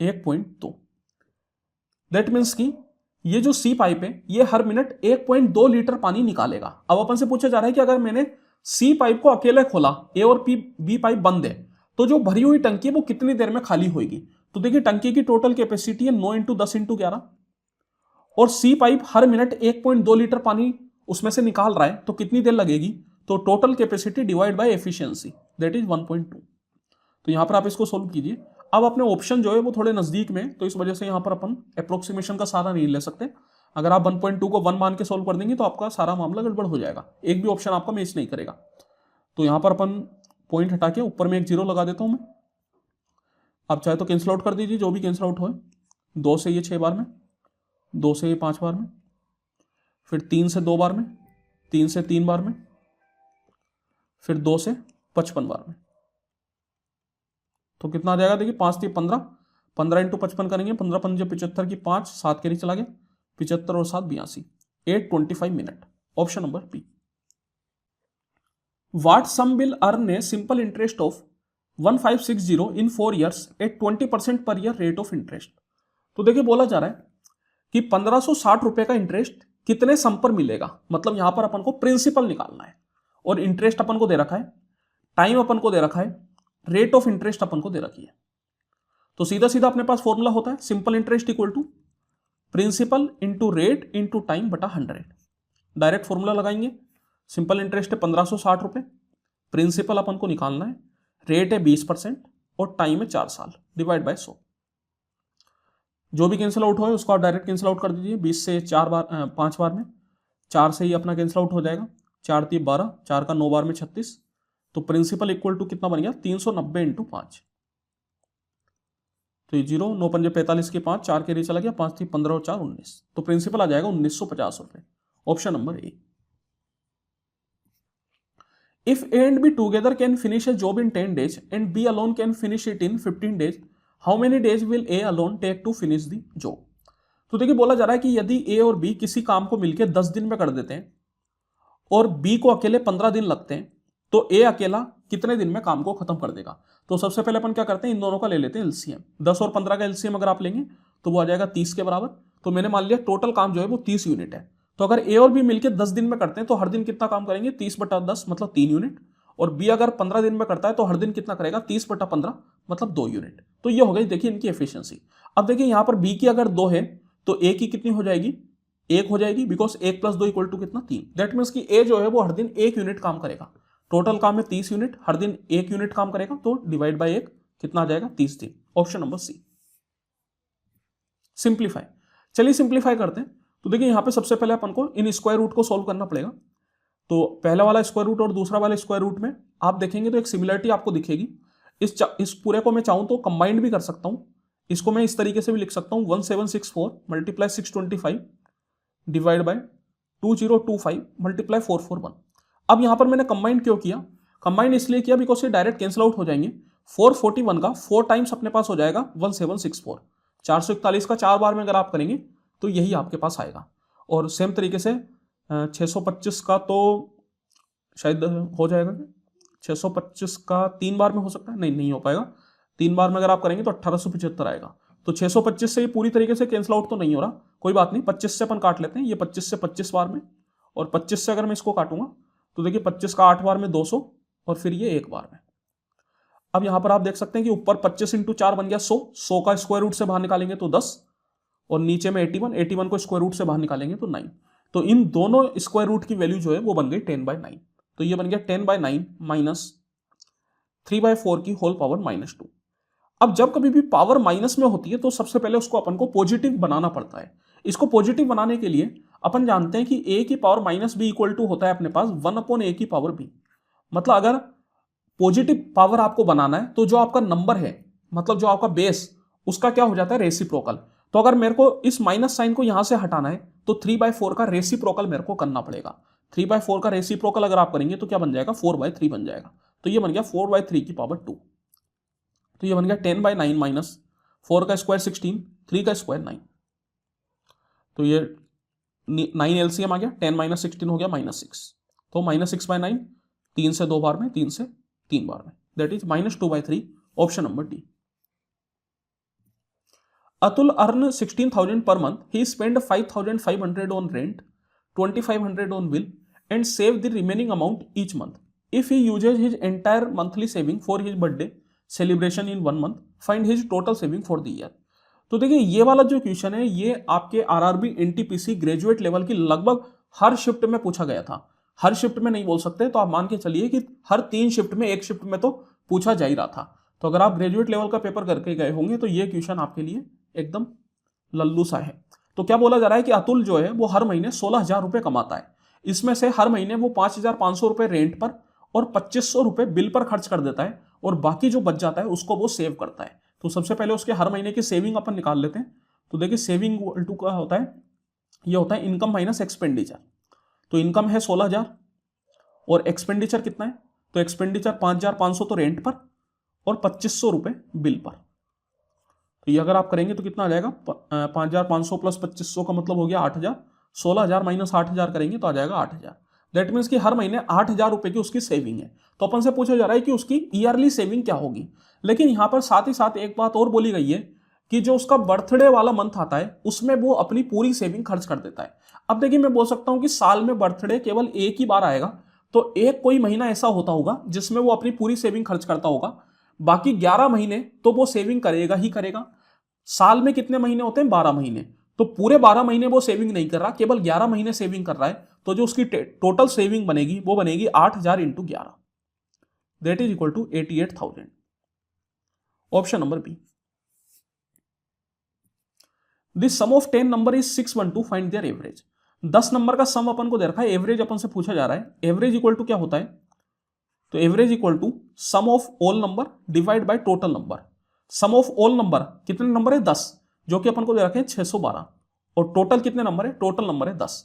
1.2। दैट मीन्स कि ये जो सी पाइप है ये हर मिनट 1.2 लीटर पानी निकालेगा। अब अपन से पूछा जा रहा है कि अगर मैंने सी पाइप को अकेले खोला, ए और बी पाइप बंद है, तो जो भरी हुई टंकी है वो कितनी देर में खाली होगी। तो देखिए टंकी की टोटल कैपेसिटी है 9 × 10 × 11 और सी पाइप हर मिनट 1.2 लीटर पानी उसमें से निकाल रहा है, तो कितनी देर लगेगी। तो total capacity divide by efficiency that is 1.2। तो यहां पर आप इसको सोल्व कीजिए। अब अपने ऑप्शन जो है वो थोड़े नजदीक में, तो इस वजह से यहां पर अपन अप्रोक्सीमेशन का सहारा नहीं ले सकते। अगर आप 1.2 को 1 मान के सोल्व कर देंगे तो आपका सारा मामला गड़बड़ हो जाएगा, एक भी ऑप्शन आपका मैच नहीं करेगा। तो यहां पर अपन पॉइंट हटा के ऊपर में एक जीरो लगा देता हूं मैं। आप चाहे तो कैंसिल आउट कर दीजिए, जो भी कैंसिल आउट हो। 2 से ये 6 बार में, 2 से ये 5 बार में, फिर 3 से 2 बार में, 3 से 3 बार में, फिर 2 से 55 बार में। तो कितना आ जाएगा देखिए 5 3 15, 15 × 55 करेंगे, 15 पंजे 75 की 5, 7 के लिए चला गया, 75 और 7 82, 825 minute. Option number B. What sum will earn a simple interest of 1560 in 4 years at 20% per year rate of interest। तो देखिए बोला जा रहा है कि 1560 रुपए का इंटरेस्ट कितने सम पर मिलेगा। मतलब यहां पर अपन को प्रिंसिपल निकालना है और इंटरेस्ट अपन को दे रखा है, टाइम अपन को दे रखा है, रेट ऑफ इंटरेस्ट अपन को दे रखी है। तो सीधा सीधा अपने पास फॉर्मूला होता है simple interest equal to principal into rate into time बटा 100। डायरेक्ट फॉर्मूला लगाएंगे। सिंपल इंटरेस्ट है 1560 रुपए, प्रिंसिपल अपन को निकालना है, रेट है 20% और टाइम है 4 साल, डिवाइड बाय 100। जो भी कैंसिल आउट हो उसको आप डायरेक्ट कैंसिल आउट कर दीजिए। 20 से 5 बार में, 4 से ही अपना कैंसिल आउट हो जाएगा, 4 3 12, 4 का 9 बार में 36। तो प्रिंसिपल इक्वल टू कितना बन गया 390 × 5। तो ये 0 9 पंजे 45 के 5, 4 के लिए चला गया, 5 3 15 और 4 19। तो प्रिंसिपल आ जाएगा 1950 रुपए। Option number A. If A and B together can finish a job in 10 days and B alone can finish it in 15 days, how many days will A alone take to finish the job? तो देखिए बोला जा रहा है कि यदि A और B किसी काम को मिलकर 10 दिन में कर देते हैं और B को अकेले 15 दिन लगते हैं, तो A अकेला कितने दिन में काम को खत्म कर देगा। तो सबसे पहले अपन क्या करते हैं, इन दोनों का ले लेते हैं एलसीएम। 10 और 15 का एलसीएम अगर आप लेंगे तो वो आ जाएगा 30 के बराबर। तो मैंने मान लिया टोटल काम जो है वो 30 यूनिट है। तो अगर ए और बी मिलकर 10 दिन में करते हैं तो हर दिन कितना काम करेंगे 30/10 मतलब 3 यूनिट। और बी अगर 15 दिन में करता है तो हर दिन कितना करेगा 30/15 मतलब 2 यूनिट। तो ये हो गई देखिए इनकी एफिशिएंसी। अब देखिए यहां पर बी की अगर 2 है तो ए की कितनी हो जाएगी 1 हो जाएगी, बिकॉज 1 + 2 = कितना 3। दैट मीन्स कि ए जो है वो हर दिन 1 यूनिट काम करेगा। टोटल काम है 30 यूनिट, हर दिन 1 यूनिट काम करेगा, तो डिवाइड बाय 1 कितना आ जाएगा 30 दिन। Option number C. सिंप्लीफाई, चलिए सिंप्लीफाई करते हैं। तो देखिए यहां पे सबसे पहले अपन को इन स्क्वायर रूट को सॉल्व करना पड़ेगा। तो पहला वाला स्क्वायर रूट और दूसरा वाला स्क्वायर रूट में आप देखेंगे तो एक सिमिलरिटी आपको दिखेगी। इस पूरे को मैं चाहूं तो कंबाइंड भी कर सकता हूं। इसको मैं इस तरीके से भी लिख सकता हूं 1764 × 625 डिवाइड बाय 2025 × 441। अब यहां पर मैंने कंबाइंड क्यों किया, कंबाइंड इसलिए किया बिकॉज ये डायरेक्ट कैंसिल आउट हो जाएंगे। 441 का 4 टाइम्स अपने पास हो जाएगा 1764। 441 का 4 बार में अगर आप करेंगे तो यही आपके पास आएगा। और सेम तरीके से 625 का तो शायद हो जाएगा, 625 का 3 बार में हो सकता है, नहीं हो पाएगा। 3 बार में अगर आप करेंगे तो 1875 आएगा। तो 625 से ये पूरी तरीके से कैंसिल आउट तो नहीं हो रहा, कोई बात नहीं। 25 से अपन काट लेते हैं, ये 25 से 25 बार में, और 25 से अगर मैं इसको काटूंगा तो देखिए 25 का 8 बार में 200 और फिर ये 1 बार में। अब यहां पर आप देख सकते हैं कि ऊपर 25 × 4 बन गया 100, 100 का स्क्वायर रूट से बाहर निकालेंगे तो 10, और नीचे में 81, 81 को स्क्वायर रूट से बाहर निकालेंगे तो 9। तो इन दोनों स्क्वायर रूट की वैल्यू जो है वो बन गई 10/9। तो ये बन गया 10/9 - 3/4 की होल पावर -2। अब जब कभी भी पावर माइनस में होती है तो सबसे पहले उसको अपन को पॉजिटिव बनाना पड़ता है। इसको पॉजिटिव बनाने के लिए अपन जानते हैं कि a की power minus B equal to होता है अपने पास 1/a की पावर b। मतलब अगर पॉजिटिव पावर आपको बनाना है तो जो आपका नंबर है, मतलब जो आपका बेस, उसका क्या हो जाता है, रेसिप्रोकल। तो अगर मेरे को इस माइनस साइन को यहां से हटाना है तो 3/4 का रेसिप्रोकल मेरे को करना पड़ेगा। 3/4 का रेसिप्रोकल अगर आप करेंगे तो क्या बन जाएगा, 4/3 बन जाएगा। तो ये बन गया 4/3 की पावर 2। तो ये बन गया 10/9 माइनस 4 का स्क्वायर 16, 3 का स्क्वायर 9। तो ये 9 एलसीएम आ गया, 10 माइनस 16 हो गया -6। तो -6/9, 3 से 2 बार में, 3 से 3 बार में, that is -2/3, option number D. Atul earn 16,000 per month. He spent 5,500 on rent, 2,500 on bill, and save the remaining amount each month. If he uses his entire monthly saving for his birthday celebration in 1 month, find his total saving for the year. तो देखिए ये वाला जो question है ये आपके RRB NTPC graduate level की लगभग हर शिफ्ट में पूछा गया था। हर शिफ्ट में नहीं बोल सकते, तो आप मान के चलिए कि हर 3 शिफ्ट में, एक शिफ्ट में तो पूछा जा ही रहा था। तो अगर आप ग्रेजुएट लेवल का पेपर करके गए होंगे तो ये क्वेश्चन आपके लिए एकदम लल्लू सा है। तो क्या बोला जा रहा है कि अतुल जो है वो हर महीने 16,000 रुपए कमाता है। इसमें से हर महीने वो 5,500 रुपए रेंट पर और 2,500 रुपए बिल पर खर्च कर देता है, और बाकी जो बच जाता है उसको वो सेव करता है। तो सबसे पहले उसके हर महीने की सेविंग अपन निकाल लेते हैं। तो देखिए सेविंग टू का होता है, ये होता है इनकम माइनस एक्सपेंडिचर। तो इनकम है 16,000 और एक्सपेंडिचर कितना है, तो एक्सपेंडिचर 5,500 तो रेंट पर और 2,500 रुपए बिल पर। तो ये अगर आप करेंगे तो कितना आ जाएगा, 5,500 प्लस 2,500 का मतलब हो गया 8,000। 16,000 माइनस 8,000 करेंगे तो आ जाएगा 8,000। दैट मीन्स कि हर महीने 8,000 रुपए की उसकी सेविंग है। तो अपन से पूछा जा रहा है कि उसकी ईयरली सेविंग क्या होगी। लेकिन यहां पर साथ ही साथ एक बात और बोली गई है कि जो उसका बर्थडे वाला मंथ आता है उसमें वो अपनी पूरी सेविंग खर्च कर देता है। अब देखिए मैं बोल सकता हूं कि साल में बर्थडे केवल एक ही बार आएगा, तो एक कोई महीना ऐसा होता होगा जिसमें वो अपनी पूरी सेविंग खर्च करता होगा, बाकी 11 महीने तो वो सेविंग करेगा ही करेगा। साल में कितने महीने होते हैं, 12 महीने, तो पूरे 12 महीने वो सेविंग नहीं कर रहा, केवल 11 महीने सेविंग कर रहा है। तो जो उसकी टोटल सेविंग बनेगी वो बनेगी 8,000 into 11, that is equal to 88,000, option number B. This sum of 10 number is 612, find their average. 10 number का सम अपन को दे रखा है, एवरेज अपन से पूछा जा रहा है। एवरेज इक्वल टू क्या होता है, तो average equal to sum of all number divide by total number. Sum of all number कितने नंबर है, 10, जो कि अपन को दे रखे हैं 612, और टोटल कितने नंबर है, टोटल नंबर है 10।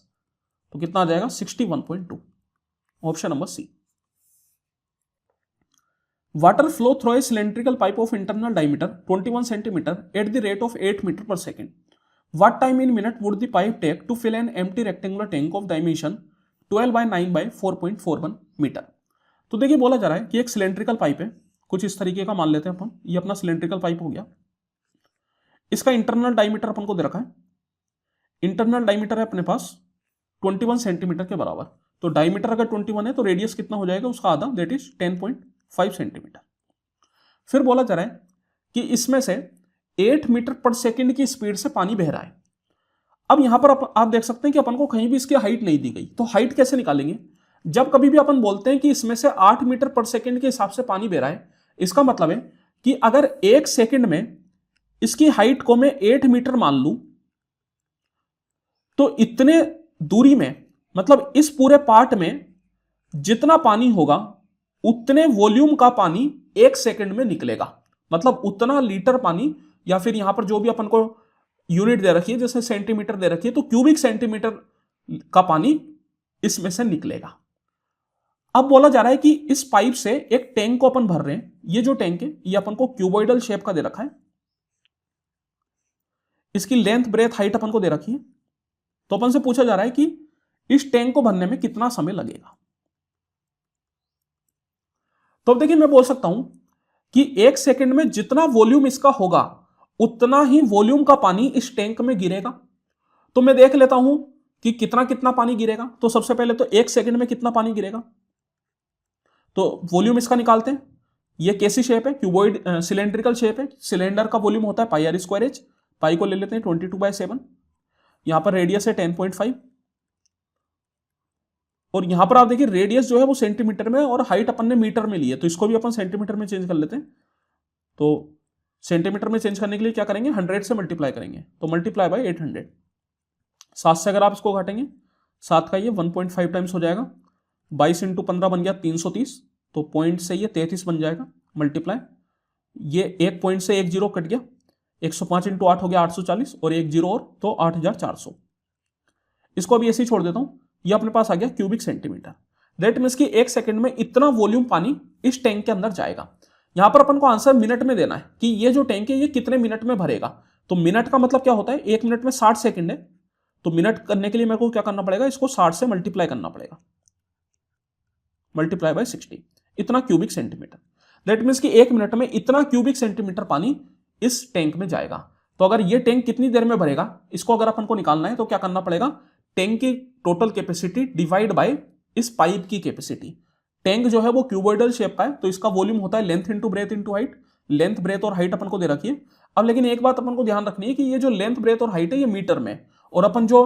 तो कितना आ जाएगा 61.2, option number C. Water flow through a cylindrical pipe of internal diameter 21 centimetre at the rate of 8 metre per second. What time in minute would the pipe take to fill an empty rectangular tank of dimension 12/9/4.41 metre. तो देखिए बोला जा रहा है कि एक cylindrical pipe है, कुछ इस तरीके का मान लेते हैं अपन, ये अपना सिलेंड्रिकल पाइप हो गया। इसका इंटरनल डायमीटर अपन को दे रखा है, इंटरनल डायमीटर है अपने पास 21 सेंटीमीटर के बराबर। तो डायमीटर अगर 21 है तो रेडियस कितना हो जाएगा उसका आधा, दैट इज 10.5 सेंटीमीटर। फिर बोला जा रहा है कि इसमें से 8 मीटर पर सेकेंड की स्पीड से पानी बह रहा है। अब यहां पर आप देख सकते हैं कि अपन को कहीं भी इसकी हाइट नहीं दी गई, तो हाइट कैसे निकालेंगे। जब कभी भी अपन बोलते हैं कि इसमें से 8 मीटर पर सेकेंड के हिसाब से पानी बह रहा है, इसका मतलब है कि अगर 1 सेकेंड में इसकी हाइट को मैं 8 मीटर मान लूं, तो इतने दूरी में, मतलब इस पूरे पार्ट में जितना पानी होगा उतने वॉल्यूम का पानी 1 सेकेंड में निकलेगा। मतलब उतना लीटर पानी, या फिर यहां पर जो भी अपन को यूनिट दे रखी है, जैसे सेंटीमीटर दे रखी है, तो क्यूबिक सेंटीमीटर का पानी इसमें से निकलेगा। अब बोला जा रहा है कि इस पाइप से एक टैंक को अपन भर रहे हैं। ये जो टैंक है ये अपन को क्यूबॉइडल शेप का दे रखा है, इसकी लेंथ ब्रेथ हाइट अपन को दे रखी है। तो अपन से पूछा जा रहा है कि इस टैंक को भरने में कितना समय लगेगा। तो अब देखिए मैं बोल सकता हूं कि 1 सेकेंड में जितना वॉल्यूम इसका होगा उतना ही वॉल्यूम का पानी इस टैंक में गिरेगा। तो मैं देख लेता हूं कि कितना कितना पानी गिरेगा। तो सबसे पहले तो 1 सेकेंड में कितना पानी गिरेगा, तो वॉल्यूम इसका निकालते हैं। ये कैसी शेप है, क्यूबॉइड सिलेंड्रिकल शेप है। सिलेंडर का वॉल्यूम होता है पाई आर स्क्वायर एच, पाई को ले लेते हैं 22/7, यहां पर रेडियस है 10.5, और यहां पर आप देखिए रेडियस जो है वो सेंटीमीटर में और हाइट अपन ने मीटर में ली है, तो इसको भी अपन सेंटीमीटर में चेंज कर लेते हैं। तो सेंटीमीटर में चेंज करने के लिए क्या करेंगे, 100 से मल्टीप्लाई करेंगे, तो मल्टीप्लाई बाय 800। 7 से अगर आप इसको घटाएंगे, 7 का ये 1.5 टाइम्स हो जाएगा, 22 इंटू 15 बन गया 330, तो पॉइंट से ये 33 बन जाएगा, मल्टीप्लाई ये एक पॉइंट से एक जीरो कट गया, 105 इंटू 8 हो गया 840, और एक जीरो और तो 8400। इसको अभी ऐसे ही छोड़ देता हूं, ये अपने पास आ गया क्यूबिक सेंटीमीटर। दैट मीन्स कि एक सेकंड में इतना वॉल्यूम पानी इस टैंक के अंदर जाएगा। यहां पर अपन को आंसर मिनट में देना है कि ये जो टैंक है ये कितने मिनट में भरेगा। तो मिनट का मतलब क्या होता है, एक मिनट में 60 सेकंड है, तो मिनट करने के लिए मेरे को क्या करना पड़ेगा, इसको 60 से मल्टीप्लाई करना पड़ेगा, मल्टीप्लाई बाय 60, इतना क्यूबिक सेंटीमीटर। दैट मीन्स कि एक मिनट में इतना क्यूबिक सेंटीमीटर पानी इस टैंक में जाएगा। तो अगर ये टैंक कितनी देर में भरेगा, इसको अगर अपन को निकालना है तो क्या करना पड़ेगा, टैंक की टोटल कैपेसिटी डिवाइड बाय इस पाइप की कैपेसिटी। टैंक जो है वो क्यूबॉइडल शेप का है, तो इसका वॉल्यूम होता है length into breadth into height. Length, breadth और हाइट अपन को दे रखी है। अब लेकिन एक बात अपन को ध्यान रखनी है कि ये जो लेंथ, ब्रेथ और हाइट है ये मीटर में, और अपन जो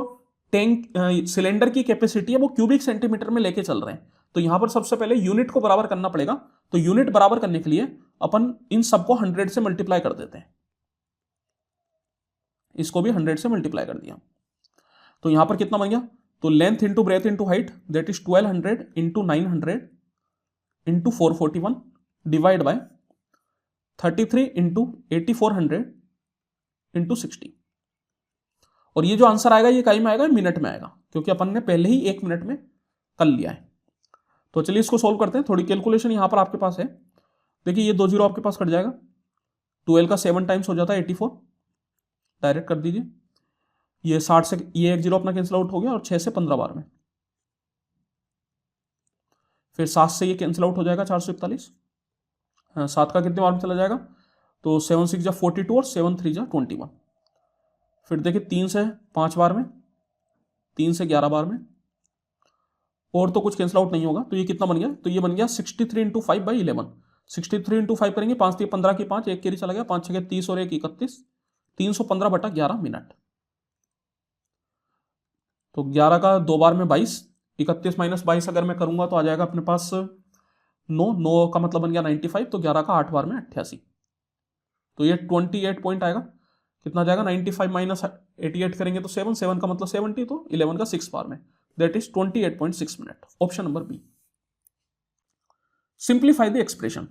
टैंक सिलेंडर की कैपेसिटी है वो क्यूबिक सेंटीमीटर में लेके चल रहे हैं। तो यहां पर सबसे पहले यूनिट को बराबर करना पड़ेगा। तो यूनिट बराबर करने के लिए अपन इन सबको 100 से मल्टीप्लाई कर देते हैं, इसको भी 100 से मल्टीप्लाई कर दिया। तो यहां पर कितना बन गया, तो length into breadth into height that is 1200 into 900 into 441 divide by 33 into 8400 into 60। और ये जो आंसर आएगा ये कहीं में आएगा, मिनट में आएगा, क्योंकि अपन ने पहले ही 1 मिनट में कर लिया है। तो चलिए इसको सोल्व करते हैं। थोड़ी कैलकुलेशन यहां पर आपके पास है। देखिए ये 2 जीरो आपके पास कट जाएगा, 12 का 7 टाइम्स हो जाता है 84, डायरेक्ट कर दीजिए। ये 60 से ये एक जीरो अपना कैंसिल आउट हो गया, और 6 से 15 बार में, फिर 7 से ये कैंसिल आउट हो जाएगा 441। 7 का कितने बार में चला जाएगा, तो 7 6 जा 42 और 7 3 जा 21। फिर देखिए 3 से 5 बार में, 3 से 11 बार में, और तो कुछ कैंसिल आउट नहीं होगा। तो ये कितना बन गया, तो ये बन गया 63 इंटू 5 बाई 11। 63 इंटू 5 करेंगे, 5 3 15 की 5, एक कैरी चला गया, 5 6 30 और 1 31, 315 बटा 11 मिनट। तो 11 का 2 बार में 22, 31 माइनस 22 अगर मैं करूंगा तो आ जाएगा अपने पास 9 का मतलब बन गया 95, तो 11 का 8 बार में 88। तो ये 28 पॉइंट आएगा। कितना जाएगा, 95 माइनस 88 करेंगे तो 7, 7 का मतलब 70, तो 11 का 6 बार में, that is 28.6 minute. Option number B. Simplify the expression.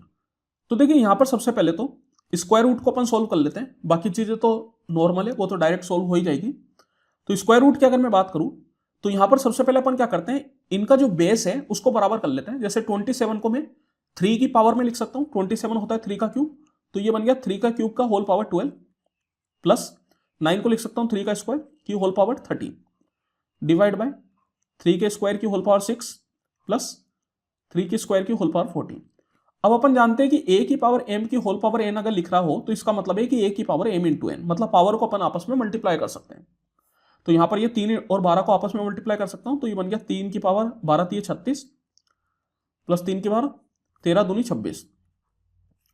तो देखिए यहां पर सबसे पहले तो स्क्वायर रूट को अपन सोल्व कर लेते हैं, बाकी चीजें तो नॉर्मल है, वो तो डायरेक्ट सोल्व हो ही जाएगी। तो स्क्वायर रूट की अगर मैं बात करूं तो यहां पर सबसे पहले अपन क्या करते हैं, इनका जो बेस है उसको बराबर कर लेते हैं। जैसे 27 को मैं 3 की पावर में लिख सकता हूं, 27 होता है 3 का क्यूब, तो ये बन गया 3 का क्यूब का होल पावर 12, प्लस 9 को लिख सकता हूं 3 का स्क्वायर की होल पावर 13, डिवाइड बाय 3 के स्क्वायर की होल पावर 6 प्लस 3 की स्क्वायर की होल पावर 14। अब अपन जानते हैं कि a की पावर m की होल पावर n अगर लिख रहा हो तो इसका मतलब है कि a की पावर m इंटू n, मतलब पावर को अपन आपस में मल्टीप्लाई कर सकते हैं। तो यहां पर ये 3 और 12 को आपस में मल्टीप्लाई कर सकता हूं, तो ये बन गया 3 की पावर 12 3 36 प्लस 3 की पावर 13 दूनी 26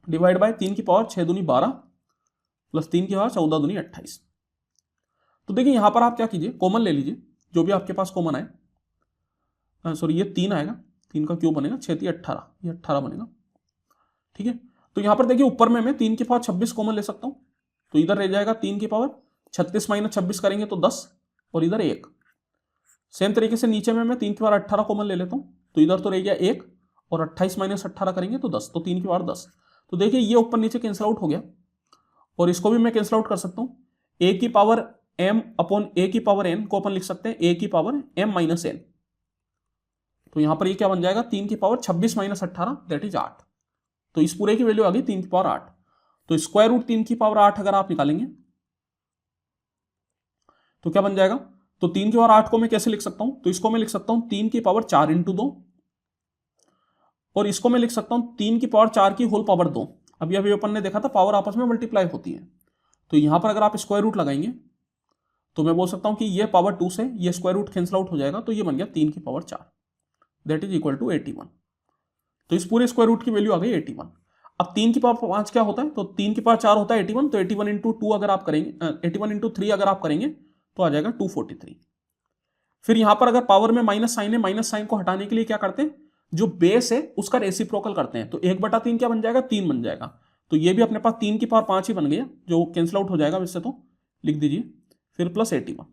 डिवाइड बाय 3 की पावर 6 दूनी 12 प्लस 3 की पावर 14 दूनी 28। तो देखिए यहां पर आप क्या कीजिए, कॉमन ले लीजिए जो भी आपके पास कॉमन आए। सॉरी ये 3 आएगा, 3 का क्यूब बनेगा 6 3 18, ये 18 बनेगा, ठीक है। तो यहां पर देखिए ऊपर में मैं 3 की पावर 26 कॉमन ले सकता हूं, तो इधर रह जाएगा 3 की पावर 36 माइनस 26 करेंगे तो 10, और इधर 1। सेम तरीके से नीचे में मैं 3 की पावर 18 कॉमन ले लेता हूं, तो इधर तो रह गया 1, और 28 माइनस 18 करेंगे तो 10, तो 3 की पावर 10। तो देखिए ये ऊपर नीचे कैंसिल आउट हो गया, और इसको भी मैं कैंसिल आउट कर सकता हूं। a की पावर m अपॉन a की पावर n को अपन लिख सकते हैं a की पावर m माइनस n। तो यहां पर ये क्या बन जाएगा, 3 की पावर 26 माइनस 18 दैट इज 8। तो इस पूरे की वैल्यू आ गई 3 की पावर 8। तो स्क्वायर रूट 3 की पावर 8 अगर आप निकालेंगे तो क्या बन जाएगा, तो 3 की पावर 8 को मैं कैसे लिख सकता हूं, तो इसको मैं लिख सकता हूं 3 की पावर 4 इंटू 2, और इसको मैं लिख सकता हूं 3 की पावर 4 की होल पावर 2। अभी अभी अपन ने देखा था पावर आपस में मल्टीप्लाई होती है, तो यहां पर अगर आप स्क्वायर रूट लगाएंगे तो मैं बोल सकता हूं कि ये पावर 2 से ये स्क्वायर रूट कैंसिल आउट हो जाएगा, तो ये बन गया 3 की power 4 that is equal to 81। तो इस पूरे स्क्वायर रूट की वैल्यू आ गई 81। अब 3 की पावर 5 क्या होता है, तो 3 की पावर 4 होता है 81, तो 81 इंटू 2 अगर आप करेंगे, 81 इंटू 3 अगर आप करेंगे तो आ जाएगा 243। फिर यहां पर अगर पावर में माइनस साइन है, माइनस साइन को हटाने के लिए क्या करते हैं, जो बेस है उसका रेसिप्रोकल करते हैं, तो 1/3 क्या बन जाएगा, 3 बन जाएगा। तो ये भी अपने पास 3 की पावर 5 ही बन गया, जो कैंसिल आउट हो जाएगा वैसे तो, लिख दीजिए, फिर प्लस 81,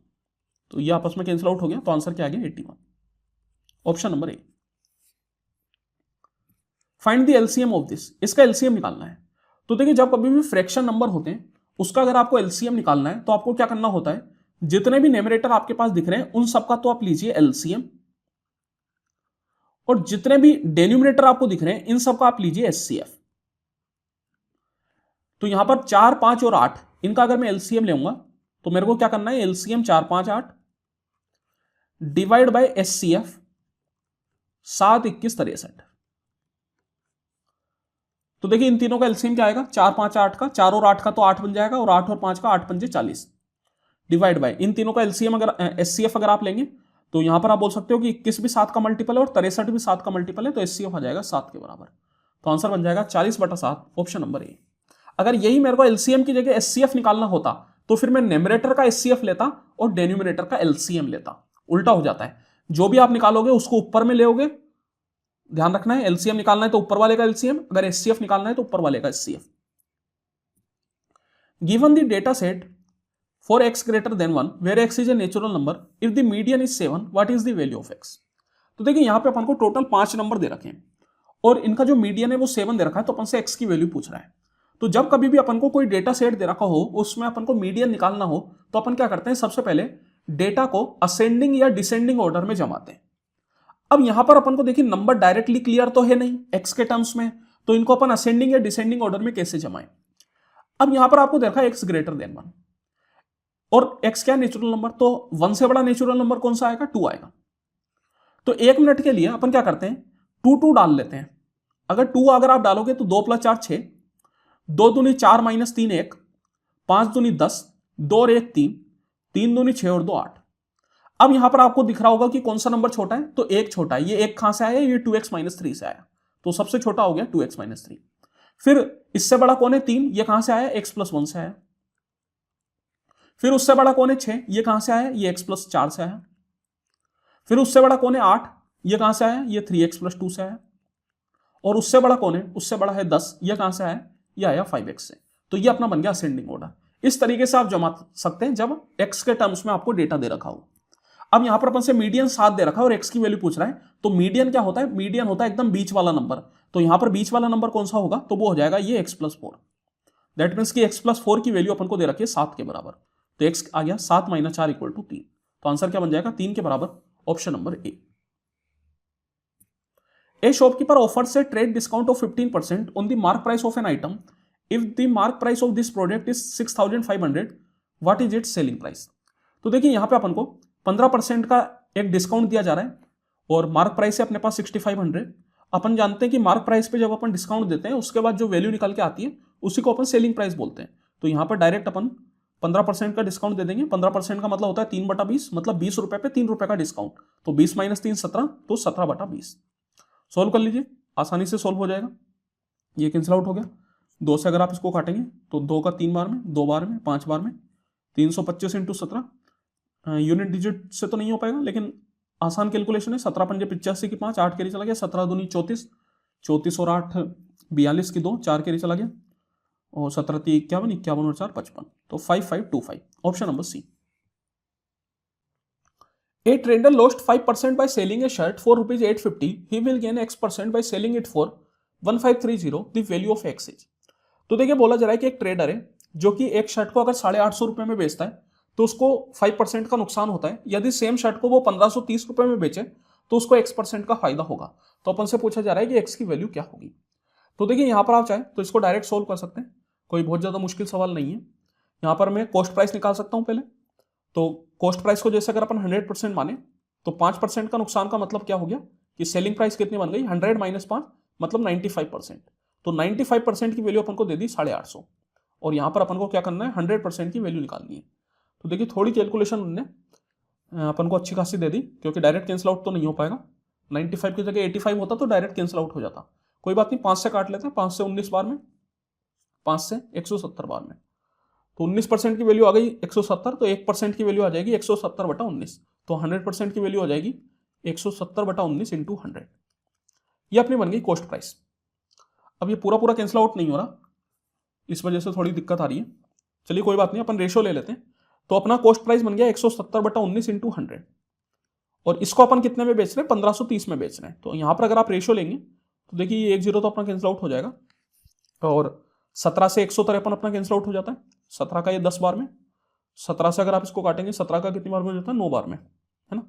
तो ये आपस में कैंसिल आउट हो गया, तो आंसर क्या आ गया 81, option number A. Find the LCM of this, इसका एलसीएम निकालना है। तो देखिए जब कभी भी फ्रैक्शन नंबर होते हैं उसका अगर आपको एलसीएम निकालना है तो आपको क्या करना होता है, जितने भी न्यूमरेटर आपके पास दिख रहे हैं उन सबका तो आप लीजिए एलसीएम, और जितने भी डेन्यूमरेटर आपको दिख रहे हैं इन सबका आप लीजिए एचसीएफ। तो यहां पर 4, 5 और 8 इनका अगर मैं एलसीएम लेऊंगा तो मेरे को क्या करना है, एलसीएम 4, 5, 8 डिवाइड बाय एचसीएफ 7, 21, 63। तो देखिए इन तीनों का एलसीएम क्या आएगा, 4, 5, 8 का, 4 और 8 का तो 8 बन जाएगा, और 8 और 5 का 8 पंजे 40, डिवाइड बाय इन तीनों का एलसीएम अगर एचसीएफ अगर आप लेंगे तो यहां पर आप बोल सकते हो कि 21 भी 7 का मल्टीपल है और 63 भी 7 का मल्टीपल है, तो एचसीएफ आ जाएगा 7 के बराबर। तो आंसर बन जाएगा 40/7, ऑप्शन नंबर ए। अगर यही मेरे को एलसीएम की जगह एचसीएफ निकालना होता तो फिर मैं न्यूमरेटर का एचसीएफ लेता और डेन्यूमरेटर का एलसीएम लेता, उल्टा हो जाता है। जो भी आप निकालोगे उसको ऊपर में लेोगे, ध्यान रखना है, एलसीएम निकालना है तो ऊपर वाले का एलसीएम, अगर एचसीएफ निकालना है तो ऊपर वाले का HCF. Given the data set for x greater than 1 where x is a natural number, if the median is 7, what is the value of x? तो देखिए यहां पे अपन को टोटल 5 नंबर दे रखे हैं और इनका जो मीडियन है वो 7 दे रखा है, तो अपन से x की वैल्यू पूछ रहा है। तो जब कभी भी अपन को कोई डेटा सेट दे रखा हो उसमें अपन को मीडियन निकालना हो तो अपन क्या करते हैं, सबसे पहले डेटा को असेंडिंग या डिसेंडिंग ऑर्डर में जमाते हैं। अब यहां पर अपन को देखिए नंबर डायरेक्टली क्लियर तो है नहीं x के टर्म्स में, तो इनको अपन असेंडिंग या डिसेंडिंग ऑर्डर में कैसे जमाएं। अब यहां पर आपको देखा x ग्रेटर देन 1 और x क्या नेचुरल नंबर, तो 1 से बड़ा नेचुरल नंबर कौन सा आएगा, 2 आएगा। तो 1 मिनट के लिए अपन क्या करते हैं, 2 2 डाल लेते हैं। अगर 2 अगर आप डालोगे तो 2 + 4 6, 2 दूनी 4 - 3 1, 5 दूनी 10, 2 और 1 3, 3 दूनी 6 और 2 8। अब यहां पर आपको दिख रहा होगा कि कौन सा नंबर छोटा है, तो 1 छोटा है। ये 1 कहां से आया, ये 2x - 3 से आया, तो सबसे छोटा हो गया 2x - 3। फिर इससे बड़ा कौन है 3, ये कहां से आया, x + 1 से आया। फिर उससे बड़ा कौन है 6, ये कहां से आया, ये x + 4 से आया। फिर उससे बड़ा कौन है 8, ये कहां से आया, ये 3x + 2 से आया। और उससे बड़ा कौन है, उससे बड़ा है 10, ये कहां से आया, ये आया 5x से। तो ये अपना बन गया असेंडिंग ऑर्डर। इस तरीके से आप जमा सकते हैं जब x के टर्म्स में आपको डेटा दे रखा हो। अब यहां पर अपन से मीडियन 7 दे रखा है और x की वैल्यू पूछ रहा है, तो मीडियन क्या होता है, मीडियन होता है एकदम बीच वाला नंबर। तो यहां पर बीच वाला नंबर कौन सा होगा, तो वो हो जाएगा ये x + 4। दैट मीन्स कि x + 4 की वैल्यू अपन को दे रखी है 7 के बराबर, तो x आ गया 7 - 4 = 3। तो आंसर क्या बन जाएगा, 3 के बराबर, option number A. A shopkeeper offers A trade discount of 15% on the mark price of an item if the mark price of this product is 6500, what is it's selling price. तो देखिए यहां पे अपन को 15% का एक डिस्काउंट दिया जा रहा है और मार्क प्राइस है अपने पास 6500। अपन जानते हैं कि मार्क प्राइस पे जब अपन डिस्काउंट देते हैं उसके बाद जो वैल्यू निकल के आती है उसी को अपन सेलिंग प्राइस बोलते हैं। तो यहां पर डायरेक्ट अपन 15% का डिस्काउंट दे देंगे। 15% का मतलब होता है 3/20, मतलब 20 रुपए पे 3 रुपए का डिस्काउंट। तो 20 - 3 17, तो 17/20। सोल्व कर लीजिए, आसानी से सोल्व हो जाएगा। ये कैंसिल आउट हो गया, 2 से अगर आप इसको काटेंगे तो 2 का 3 बार में, 2 बार में, 5 बार में, 325 × 17। यूनिट डिजिट से तो नहीं हो पाएगा लेकिन आसान कैलकुलेशन है। 17 पंजे 85 की 5, 8 कैरी चला गया, 17 दूनी 34, 34 और 8 42 की 2, 4 कैरी चला गया, और 17 × 3 51, 51 और 4 55, तो 5525, option number C. A trader lost 5% by selling a shirt for ₹850. He will gain X% by selling it for 1530. The value of X is. तो देखिए बोला जा रहा है कि एक ट्रेडर है जो कि एक शर्ट को अगर 850 रुपए में बेचता है तो उसको 5% का नुकसान होता है। यदि सेम शर्ट को वो 1530 रुपए में बेचे तो उसको X% का फायदा होगा। तो अपन से पूछा जा रहा है कि X की वैल्यू क्या होगी। तो देखिए यहां पर आप चाहे तो इसको डायरेक्ट सोल्व कर सकते हैं, कोई बहुत ज्यादा मुश्किल सवाल नहीं है। यहां पर मैं कॉस्ट प्राइस निकाल सकता हूं पहले। तो कॉस्ट प्राइस को जैसे अगर अपन 100% माने तो 5% का नुकसान का मतलब क्या हो गया कि सेलिंग प्राइस कितनी बन गई, 100 - 5 मतलब 95%। तो 95% की वैल्यू अपन को दे दी 850, और यहां पर अपन को क्या करना है, 100% की वैल्यू निकालनी है। तो देखिए थोड़ी कैलकुलेशन उन्होंने अपन को अच्छी खासी दे दी, क्योंकि डायरेक्ट कैंसिल आउट तो नहीं हो पाएगा। 95 की जगह 85 होता तो डायरेक्ट कैंसिल आउट हो जाता। कोई बात नहीं, 5 से काट लेते हैं, 5 से 19 बार में, 5 से 170 बार में, तो 19% की वैल्यू आ गई 170, तो 1% की वैल्यू आ जाएगी 170/19, तो 100% की वैल्यू आ जाएगी 170/19 × 100। ये अपनी बन गई कॉस्ट प्राइस। अब ये पूरा पूरा कैंसिल आउट नहीं हो रहा, इस वजह से थोड़ी दिक्कत आ रही है। चलिए कोई बात नहीं, अपन रेशो ले लेते हैं। तो अपना कॉस्ट प्राइस बन गया 170/19 इंटू 100, और इसको अपन कितने में बेच रहे हैं, 1530 में बेच रहे हैं। तो यहां पर अगर आप रेशो लेंगे तो देखिए ये 1 0 तो अपना कैंसिल आउट हो जाएगा, और 17 से 153 अपना कैंसिल आउट हो जाता है। 17 का ये 10 बार में, 17 से अगर आप इसको काटेंगे 17 का कितनी बार में हो जाता है, 9 बार में, है ना।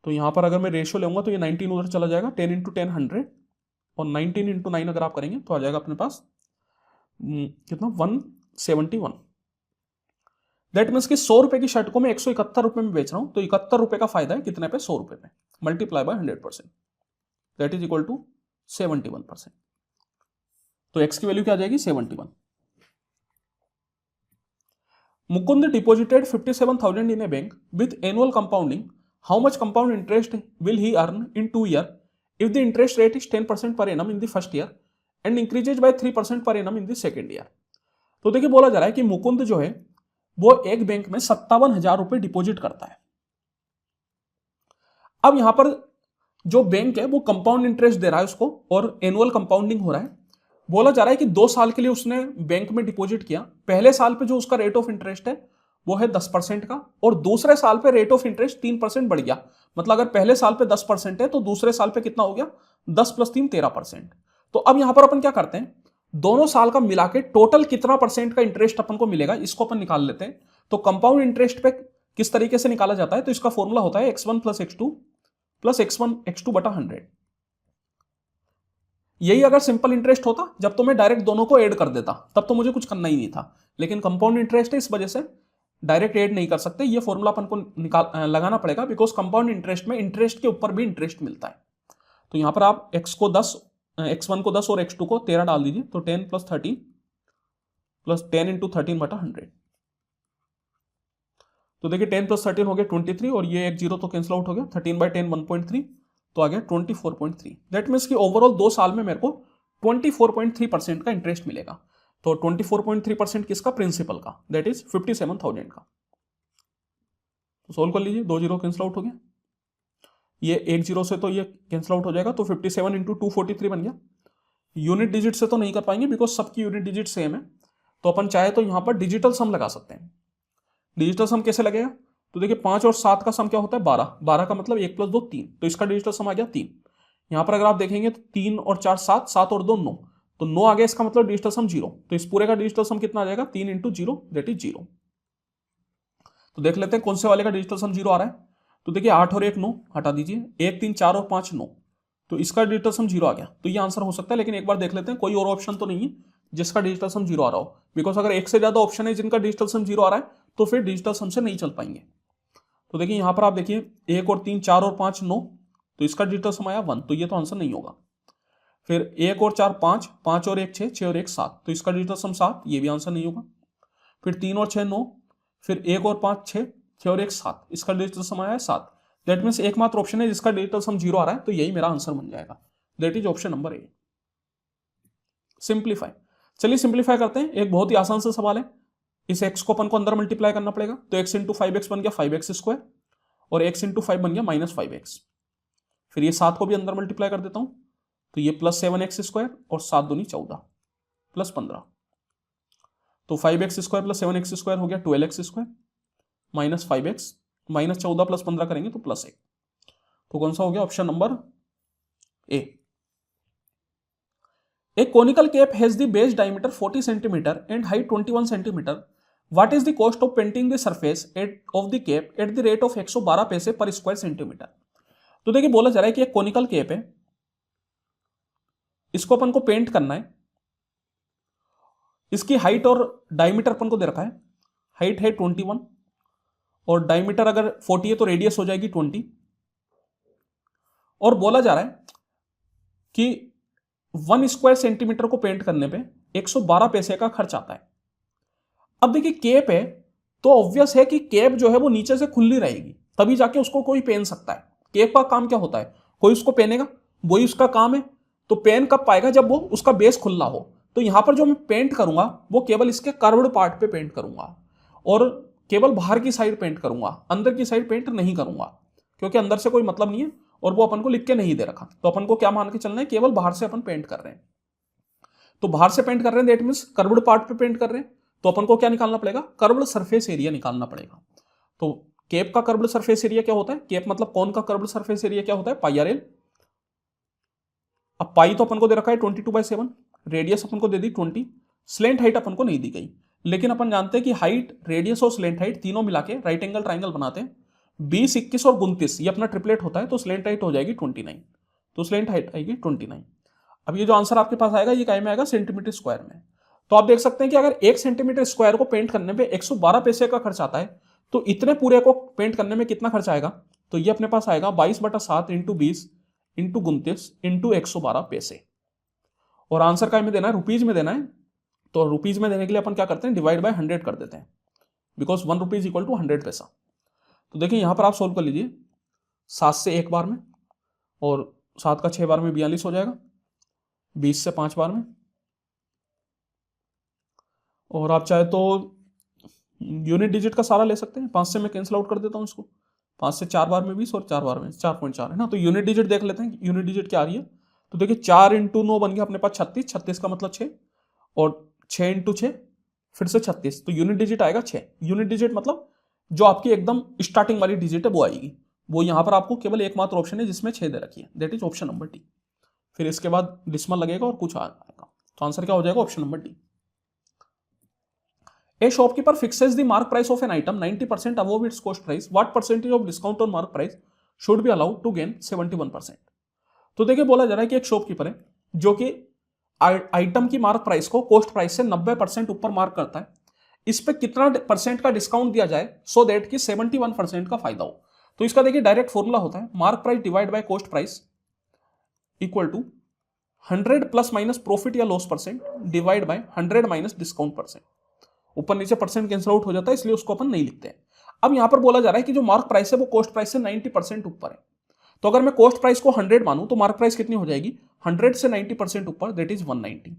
तो यहां पर अगर मैं रेशियो लूंगा तो ये 19 उधर चला जाएगा, 10 इंटू 10 100, और 19 इंटू 9 अगर आप करेंगे तो आ जाएगा अपने पास कितना, 171। दैट मीन्स कि 100 रुपए की शर्ट को मैं 171 रुपए में बेच रहा हूं, तो 71 रुपए का फायदा है कितने पे, 100 रुपए पे, multiply by 100%, that is equal to 71%। तो एक्स की वैल्यू क्या आ जाएगी, 71। Mukund deposited 57,000 in a bank with annual compounding. How much compound interest will he earn in 2 years if the interest rate is 10% per annum in the first year and increases by 3% per annum in the second year? तो देखिए बोला जा रहा है कि मुकुंद जो है वो एक बैंक में 57,000 रुपए डिपॉजिट करता है। अब यहां पर जो बैंक है वो कंपाउंड इंटरेस्ट दे रहा है उसको, और एनुअल कंपाउंडिंग हो रहा है। बोला जा रहा है कि 2 साल के लिए उसने बैंक में डिपॉजिट किया। पहले साल पे जो उसका रेट ऑफ इंटरेस्ट है वो है 10% का, और दूसरे साल पे रेट ऑफ इंटरेस्ट 3% बढ़ गया। मतलब अगर पहले साल पे 10% है तो दूसरे साल पे कितना हो गया, 10 + 3 13%। तो अब यहां पर अपन क्या करते हैं, दोनों साल का मिला के टोटल कितना परसेंट का इंटरेस्ट अपन को मिलेगा इसको अपन निकाल लेते हैं। तो कंपाउंड इंटरेस्ट पे किस तरीके से निकाला जाता है, तो इसका फॉर्मूला होता है x1 + x2 + x1 x2 बटा 100। यही अगर सिंपल इंटरेस्ट होता, जब तो मैं डायरेक्ट दोनों को ऐड कर देता, तब तो मुझे कुछ करना ही नहीं था। लेकिन कंपाउंड इंटरेस्ट है, इस वजह से डायरेक्ट ऐड नहीं कर सकते, ये फॉर्मूला अपन को लगाना पड़ेगा, बिकॉज कंपाउंड इंटरेस्ट में इंटरेस्ट के ऊपर भी इंटरेस्ट मिलता है। तो यहां पर आप x1 को 10 और x2 को 13 डाल दीजिए, तो 10 + 13 + 10 इंटू 13 बटा 100। तो देखिए 10 + 13 हो गया 23, और ये 1 0 तो कैंसिल आउट हो गया, 13/10 1.3, तो आ गया 24.3। दैट मीन्स कि ओवरऑल 2 साल में मेरे को 24.3% का इंटरेस्ट मिलेगा। तो 24.3% किसका, प्रिंसिपल का, दैट इज 57,000 का। तो सोल्व कर लीजिए, 2 0 कैंसिल आउट हो गया, ये 1 0 से तो ये कैंसिल आउट हो जाएगा, तो 57 इंटू 243 बन गया। यूनिट डिजिट से तो नहीं कर पाएंगे बिकॉज सबकी यूनिट डिजिट सेम है, तो अपन चाहे तो यहां पर डिजिटल सम लगा सकते हैं। डिजिटल सम कैसे लगेगा, तो देखिए 5 और 7 का सम क्या होता है, 12, 12 का मतलब 1 + 2 3, तो इसका डिजिटल सम आ गया 3। यहां पर अगर आप देखेंगे तो 3 और 4 7, 7 और 2 9, तो 9 आ गया, इसका मतलब डिजिटल सम 0। तो इस पूरे का डिजिटल सम कितना आ जाएगा, 3 इंटू 0 दैट इज 0। तो देख लेते हैं कौन से वाले का डिजिटल सम 0 आ रहा है। तो देखिए 8 और 1 9 हटा दीजिए, 1 3 4 और 5 9, तो इसका डिजिटल सम 0 आ गया। तो ये आंसर हो सकता है, लेकिन एक बार देख लेते हैं कोई और ऑप्शन तो नहीं है जिसका डिजिटल सम 0 आ रहा हो, बिकॉज अगर एक से ज्यादा ऑप्शन है जिनका डिजिटल सम 0 आ रहा है तो फिर डिजिटल सम से नहीं चल पाएंगे। तो देखिए यहां पर आप देखिए 1 और 3 4 और 5 9, तो इसका डिजिटल सम आया 1, तो ये तो आंसर नहीं होगा। फिर 1 और 4 5, 5 और 1 6, 6 और 1 7, तो इसका डिजिटल सम 7, ये भी आंसर नहीं होगा। फिर 3 और 6 9, फिर 1 और 5 6, 6 और 1 7, इसका डिजिटल सम आया है 7। दैट मीन्स एकमात्र ऑप्शन है जिसका डिजिटल सम 0 आ रहा है, तो यही मेरा आंसर बन जाएगा, that is option number A. Simplify, चलिए सिंप्लीफाई करते हैं। एक बहुत ही आसान सा सवाल है, इस x को अपन को अंदर मल्टीप्लाई करना पड़ेगा, तो x इंटू 5x बन गया 5x², और x इंटू 5 बन गया -5x। फिर ये 7 को भी अंदर मल्टीप्लाई कर देता हूं, तो ये +7x² और 7 दूनी 14 +15, तो 5x² + 7x² हो गया 12x² -5x, -14 + 15 करेंगे तो +1। तो कौन सा हो गया, option number A. A conical cap has the base diameter 40 cm and height 21 cm. What is the cost of painting the surface of the cap at the rate of 112 पैसे पर square centimetre? तो देखिए बोला जा रहा है कि एक कोनिकल केप है, इसको अपन को पेंट करना है। इसकी हाइट और डायमीटर अपन को दे रखा है, हाइट है 21 और डायमीटर अगर 40 है तो रेडियस हो जाएगी 20, और बोला जा रहा है कि 1 स्क्वायर सेंटीमीटर को पेंट करने पे 112 पैसे का खर्च आता है। अब देखिए केप है तो ऑब्वियस है कि केप जो है वो नीचे से खुली रहेगी, तभी जाके उसको कोई पहन सकता है। केप का काम क्या होता है, कोई उसको पहनेगा, वही उसका काम है। तो पेन कब पाएगा, जब वो उसका बेस खुला हो। तो यहां पर जो मैं पेंट करूंगा वो केवल इसके कर्व्ड पार्ट पे पेंट करूंगा, और केवल बाहर की साइड पेंट करूंगा, अंदर की साइड पेंट नहीं करूंगा, क्योंकि अंदर से कोई मतलब नहीं है और वो अपन को लिख के नहीं दे रखा। तो अपन को क्या मान के चलना है, केवल बाहर से अपन पेंट कर रहे हैं। तो बाहर से पेंट कर रहे हैं, दैट मीन्स कर्व्ड पार्ट पे पेंट कर रहे हैं, तो अपन को क्या निकालना पड़ेगा, कर्व्ड सरफेस एरिया निकालना पड़ेगा। तो केप का कर्व्ड सरफेस एरिया क्या होता है, केप मतलब कौन का कर्व्ड सरफेस एरिया क्या होता है, पाई आर एल। अब पाई तो अपन को दे रखा है 22/7, रेडियस अपन को दे दी 20, स्लेंट हाइट अपन को नहीं दी गई, लेकिन अपन जानते हैं कि हाइट, रेडियस और स्लेंट हाइट तीनों मिला के राइट एंगल ट्राइंगल बनाते हैं। 20, 21 और 29 ये अपना ट्रिपलेट होता है, तो स्लेंट हाइट हो जाएगी 29, तो स्लेंट हाइट आएगी 29। अब ये जो आंसर आपके पास आएगा ये काय में आएगा, सेंटीमीटर स्क्वायर में। तो आप देख सकते हैं कि अगर 1 सेंटीमीटर स्क्वायर को पेंट करने में 112 पैसे का खर्च आता है, तो इतने पूरे को पेंट करने में कितना खर्च आएगा, तो ये अपने पास आएगा 22/7 इंटू 20 इंटू 29 इंटू 112 पैसे। और आंसर काय में देना है, रुपीज में देना है, तो रुपीज में देने के लिए अपन क्या करते हैं, डिवाइड बाय 100 कर देते हैं, बिकॉज 1 रुपीज इक्वल टू 100 पैसा। तो देखिए यहां पर आप सोल्व कर लीजिए, 7 से 1 बार में, और 7 का 6 बार में 42 हो जाएगा, 20 से 5 बार में, और आप चाहे तो यूनिट डिजिट का सारा ले सकते हैं, 5 से मैं कैंसिल आउट कर देता हूं इसको, 5 से 4 बार में 20 और 4 बार में 4.4 है ना। तो यूनिट डिजिट देख लेते हैं, यूनिट डिजिट क्या आ रही है, तो देखिए 4 इंटू 9 बन गया अपने पास 36, 36 का मतलब 6, और 6 इंटू 6 फिर से 36, तो यूनिट डिजिट आएगा 6। यूनिट डिजिट मतलब जो आपकी एकदम स्टार्टिंग वाली डिजिट है वो आएगी, वो यहां पर आपको केवल एकमात्र ऑप्शन है जिसमें 6 दे रखी है, that is option number D. फिर इसके बाद डिसमल लगेगा और कुछ आएगा, तो आंसर क्या हो जाएगा, option number D. A shopkeeper fixes the mark price of an item 90% above its cost price. What percentage of discount on mark price should be allowed to gain 71%? तो देखिए बोला जा रहा है कि एक शॉपकीपर है जो कि आइटम की मार्क प्राइस को कोस्ट प्राइस से 90% ऊपर मार्क करता है, इस पे कितना परसेंट का डिस्काउंट दिया जाए सो दैट कि 71% का फायदा हो। तो इसका देखिए डायरेक्ट फॉर्मूला होता है, mark price divide by cost price equal to 100 plus minus profit या loss percent divide by 100 minus discount percent. ऊपर नीचे परसेंट कैंसिल आउट हो जाता है, इसलिए उसको अपन नहीं लिखते हैं। अब यहां पर बोला जा रहा है कि जो मार्क प्राइस है वो कॉस्ट प्राइस से 90% ऊपर है, तो अगर मैं कॉस्ट प्राइस को 100 मानूं तो मार्क प्राइस कितनी हो जाएगी, 100 से 90% ऊपर, दैट इज 190।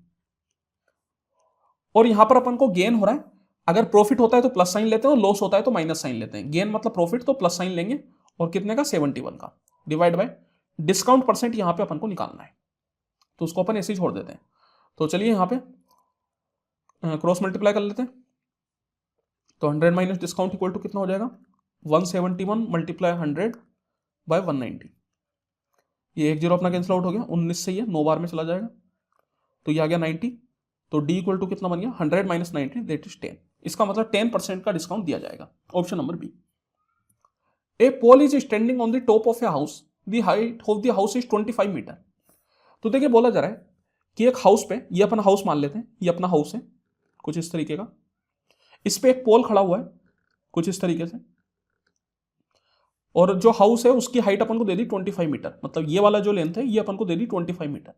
और यहां पर अपन को गेन हो रहा है, अगर प्रॉफिट होता है तो प्लस साइन लेते हैं और लॉस होता है तो माइनस साइन लेते हैं। गेन मतलब प्रॉफिट, तो प्लस साइन लेंगे, और कितने का, 71 का, डिवाइड बाय डिस्काउंट परसेंट यहां पे अपन को निकालना है, तो उसको अपन ऐसे ही छोड़ देते हैं। तो चलिए यहां पे क्रॉस मल्टीप्लाई कर लेते हैं, तो 100 माइनस डिस्काउंट इक्वल टू कितना हो जाएगा, 171 मल्टीप्लाई 100 बाय 190। ये एक जीरो अपना कैंसिल आउट हो गया, 19 से ये 9 बार में चला जाएगा, तो ये आ गया 90, तो डी इक्वल टू कितना बन गया, 100 माइनस 90 दैट इज 10। इसका मतलब 10% का डिस्काउंट दिया जाएगा, option number B. A pole is standing on the top of a house, the height of the house is 25 metre. तो देखिए बोला जा रहा है कि एक हाउस पे, ये अपना हाउस मान लेते हैं, ये अपना हाउस है कुछ इस तरीके का, इस पे एक पोल खड़ा हुआ है कुछ इस तरीके से, और जो हाउस है उसकी हाइट अपन को दे दी 25 मीटर, मतलब ये वाला जो लेंथ है ये अपन को दे दी 25 metre.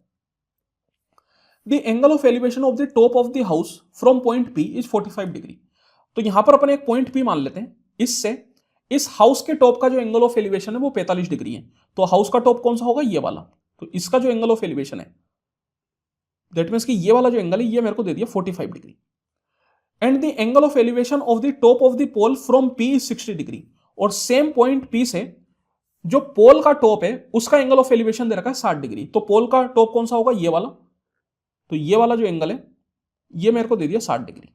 The angle of elevation of the top of the house from point P is 45 degree. तो यहां पर अपन एक पॉइंट पी मान लेते हैं, इससे इस हाउस के टॉप का जो एंगल ऑफ एलिवेशन है वो 45 डिग्री है, तो हाउस का टॉप कौन सा होगा, ये वाला, तो इसका जो एंगल ऑफ एलिवेशन है दैट मीन्स कि ये वाला जो एंगल है ये मेरे को दे दिया 45 degree. And the angle of elevation of the top of the pole from P is 60 degree, और सेम पॉइंट पी से जो पोल का टॉप है उसका एंगल ऑफ एलिवेशन दे रखा है 60 डिग्री, तो पोल का टॉप कौन सा होगा, ये वाला, तो ये वाला जो एंगल है ये मेरे को दे दिया 60 डिग्री।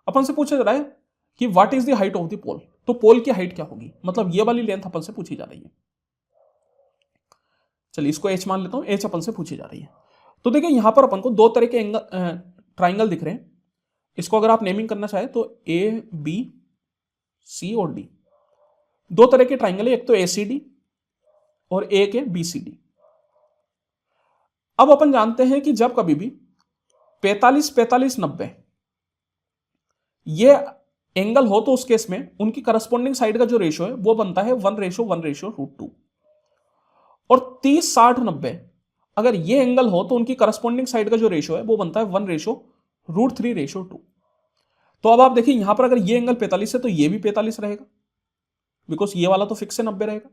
अपन से पूछा जा रहा है कि what is the height of the pole, तो पोल की हाइट क्या होगी, मतलब ये वाली लेंथ अपन से पूछी जा रही है। चलिए इसको एच मान लेता हूं, एच अपन से पूछी जा रही है। तो देखिए यहां पर अपन को दो तरह के एंगल ट्राइंगल दिख रहे हैं, इसको अगर आप नेमिंग करना चाहे तो ए बी सी और डी, दो तरह के ट्राइंगल है, एक तो एसीडी और एक है बीसीडी। अब अपन जानते हैं कि जब कभी भी 45 45 90 ये एंगल हो तो उस केस में उनकी करस्पॉन्डिंग साइड का जो रेशियो है वो बनता है 1:1:√2, और 30 60 90 अगर ये एंगल हो तो उनकी करस्पॉन्डिंग साइड का जो रेशियो है वो बनता है 1:√3:2। तो अब आप देखिए यहां पर अगर ये एंगल 45 है तो ये भी 45 रहेगा, बिकॉज ये वाला तो फिक्स है 90 रहेगा।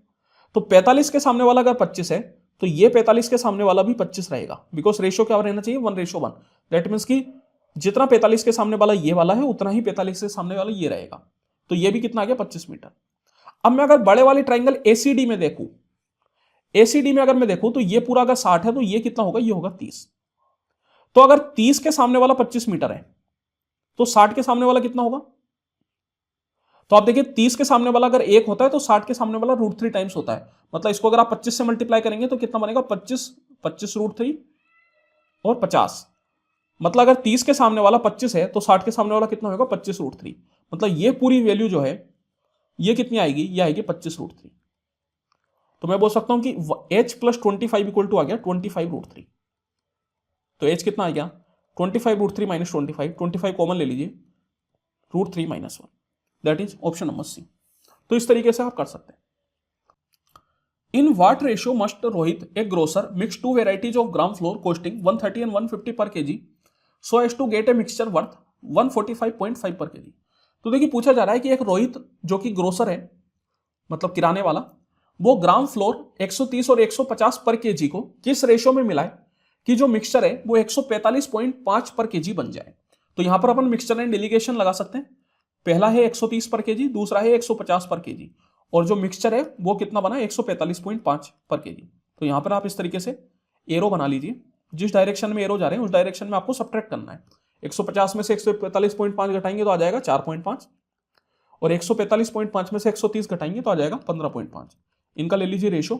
तो 45 के सामने वाला अगर 25 है तो ये 45 के सामने वाला भी 25 रहेगा, बिकॉज रेशियो क्या रहना चाहिए, 1:1। दैट मीन्स कि जितना 45 के सामने वाला ये वाला है उतना ही 45 के सामने वाला ये रहेगा, तो ये भी कितना आ गया 25 मीटर। अब मैं अगर बड़े वाले ट्राइंगल एसीडी में देखूं, एसीडी में अगर मैं देखूं तो ये पूरा अगर 60 है तो ये कितना होगा, ये होगा 30। तो अगर 30 के सामने वाला 25 मीटर है तो 60 के सामने वाला कितना होगा? तो आप देखिए 30 के सामने वाला अगर 1 होता है तो 60 के सामने वाला √3 टाइम्स होता है। मतलब इसको अगर आप 25 से मल्टीप्लाई करेंगे तो कितना बनेगा? 25 √3 और 50। मतलब अगर 30 के सामने वाला 25 है तो 60 के सामने वाला कितना होगा? 25 √3। मतलब ये पूरी वैल्यू जो है ये कितनी आएगी? ये आएगी 25 √3। तो मैं बोल सकता हूं कि h + 25 इक्वल टू आ गया 25 √3। तो h कितना आ गया? 25 √3 - 25। 25 कॉमन ले लीजिए, √3 - 1। That is option number C. तो इस तरीके से आप कर सकते हैं। In what ratio must Rohit a grocer mix 2 varieties of gram flour costing 130 and 150 per KG so as to get a mixture worth 145.5 per KG. तो देखिए पूछा जा रहा है कि एक रोहित जो कि ग्रोसर है, मतलब किराने वाला, वो ग्राम फ्लोर 130 और 150 पर केजी को किस रेशियो में मिलाए कि जो मिक्सचर है वो 145.5 पर केजी बन जाए। तो यहां पर अपन मिक्सचर एंड डेलीगेशन लगा सकते हैं। पहला है 130 पर केजी, दूसरा है 150 पर केजी, और जो मिक्सचर है वो कितना बना? 145.5 पर केजी। तो यहां पर आप इस तरीके से एरो बना लीजिए। जिस डायरेक्शन में एरो जा रहे हैं उस डायरेक्शन में आपको सब्ट्रैक्ट करना है। 150 में से 145.5 घटाएंगे तो आ जाएगा 4.5, और 145.5 में से 130 घटाएंगे तो आ जाएगा 15.5। इनका ले लीजिए रेशो।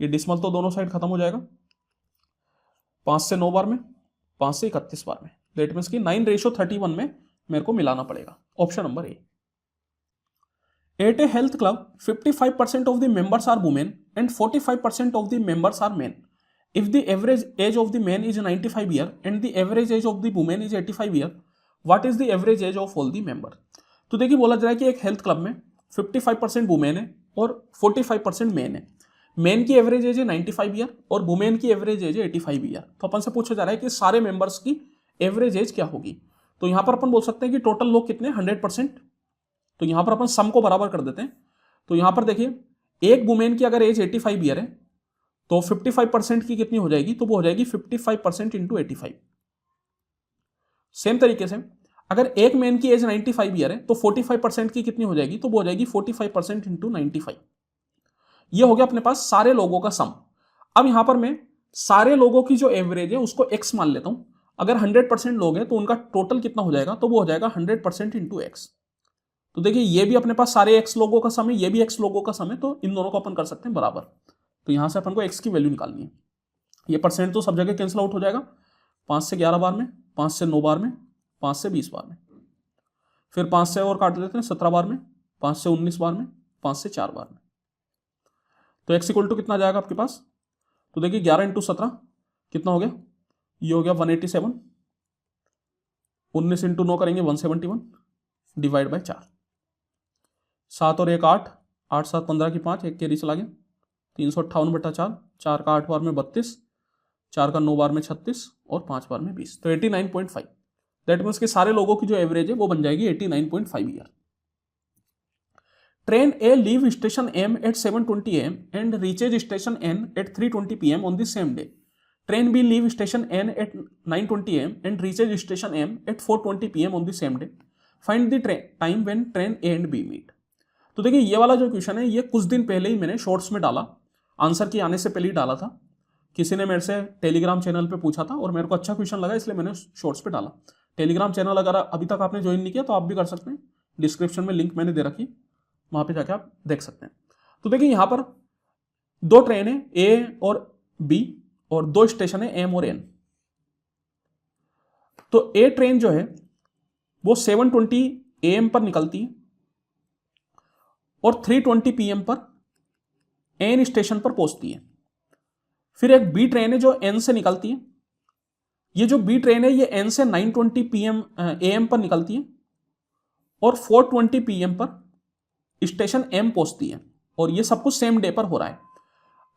ये डिसमल तो दोनों साइड खत्म हो जाएगा, 5 से 9 बार में, 5 से 31 बार में। दैट मीन्स कि 9:31 में मेरे को मिलाना पड़ेगा। Option number A. At a health club, 55% of the members are women and 45% of the members are men. If the average age of the men is 95 years and the average age of the women is 85 years, what is the average age of all the members? तो देखिए बोला जा रहा है कि एक health club में 55% women है और 45% मेन है। मेन की एवरेज एज है 95 ईयर और वुमेन की एवरेज एज है 85 ईयर। तो अपन से पूछा जा रहा है कि सारे मेंबर्स की एवरेज एज क्या होगी। तो यहां पर अपन बोल सकते हैं कि टोटल लोग कितने? 100%। तो यहां पर अपन सम को बराबर कर देते हैं। तो यहां पर देखिए एक वुमेन की अगर एज 85 ईयर है तो 55% की कितनी हो जाएगी? तो वो हो जाएगी 55% इंटू 85। सेम तरीके से अगर एक मैन की एज 95 ईयर है तो 45% की कितनी हो जाएगी? तो वो हो जाएगी 45% इंटू 95। ये हो गया अपने पास सारे लोगों का सम। अब यहां पर मैं सारे लोगों की जो एवरेज है उसको x मान लेता हूं। अगर 100% लोग हैं तो उनका टोटल कितना हो जाएगा? तो वो हो जाएगा 100% इंटू x। तो देखिए ये भी अपने पास सारे x लोगों का सम है, ये भी x लोगों का सम है, तो इन दोनों को अपन कर सकते हैं बराबर। तो यहां से अपन को x की वैल्यू निकालनी है। ये परसेंट तो सब जगह कैंसिल आउट हो जाएगा, 5 से 11 बार में, 5 से 9 बार में, 5 से 20 बार में, फिर 5 से और काट लेते हैं 17 बार में, 5 से 19 बार में, 5 से 4 बार में। तो x इक्वल टू कितना आ जाएगा आपके पास? तो देखिए 11 इंटू 17 कितना हो गया? ये हो गया 187। 19 इंटू 9 करेंगे 171 डिवाइड बाय 4। 7 और 1 8, 8 7 15 की 5, एक कैरी चला गया, 358/4, 4 का 8 बार में 32, 4 का 9 बार में 36 और 5 बार में 20। तो 89.5। दैट मीन्स कि सारे लोगों की जो एवरेज है वो बन जाएगी 89.5 year. Train A leave station M at 7:20 AM and reaches station N at 3:20 PM on the same day. Train B leave station N at 9:20 AM and reaches station M at 4:20 PM on the same day. Find the time when train A and B meet. तो देखिए ये वाला जो question है ये कुछ दिन पहले ही मैंने शॉर्ट्स में डाला, आंसर के आने से पहले ही डाला था। किसी ने मेरे से टेलीग्राम चैनल पे पूछा था और मेरे को अच्छा क्वेश्चन लगा इसलिए मैंने शॉर्ट्स पे डाला। टेलीग्राम चैनल अगर अभी तक आपने ज्वाइन नहीं किया तो आप भी कर सकते हैं, डिस्क्रिप्शन में लिंक मैंने दे रखी, वहां पे जाके आप देख सकते हैं। तो देखिए यहां पर 2 ट्रेन है ए और बी और 2 स्टेशन है एम और एन। तो ए ट्रेन जो है वो 7:20 AM पर निकलती है और 3:20 PM पर एन स्टेशन पर पहुंचती है। फिर एक बी ट्रेन है जो एन से निकलती है। ये जो बी ट्रेन है ये एन से 9:20 AM पर निकलती है और 4:20 PM पर स्टेशन एम पहुंचती है, और ये सब कुछ सेम डे पर हो रहा है।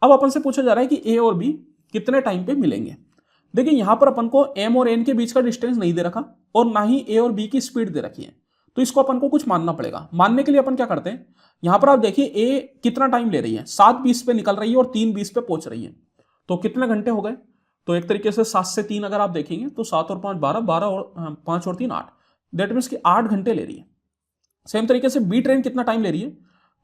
अब अपन से पूछा जा रहा है कि ए और बी कितने टाइम पे मिलेंगे। देखिए यहां पर अपन को एम और एन के बीच का डिस्टेंस नहीं दे रखा और ना ही ए और बी की स्पीड दे रखी है, तो इसको अपन को कुछ मानना पड़ेगा। मानने के लिए अपन क्या करते हैं, यहां पर आप देखिए ए कितना टाइम ले रही है, 7:20 पे निकल रही है और 3:20 पे पहुंच रही है, तो कितने घंटे हो गए? तो एक तरीके से 7 से 3 अगर आप देखेंगे तो 7 और 5 12, 12 और 5 और 3 8, दैट मीन्स कि 8 घंटे ले रही है। सेम तरीके से बी ट्रेन कितना टाइम ले रही है,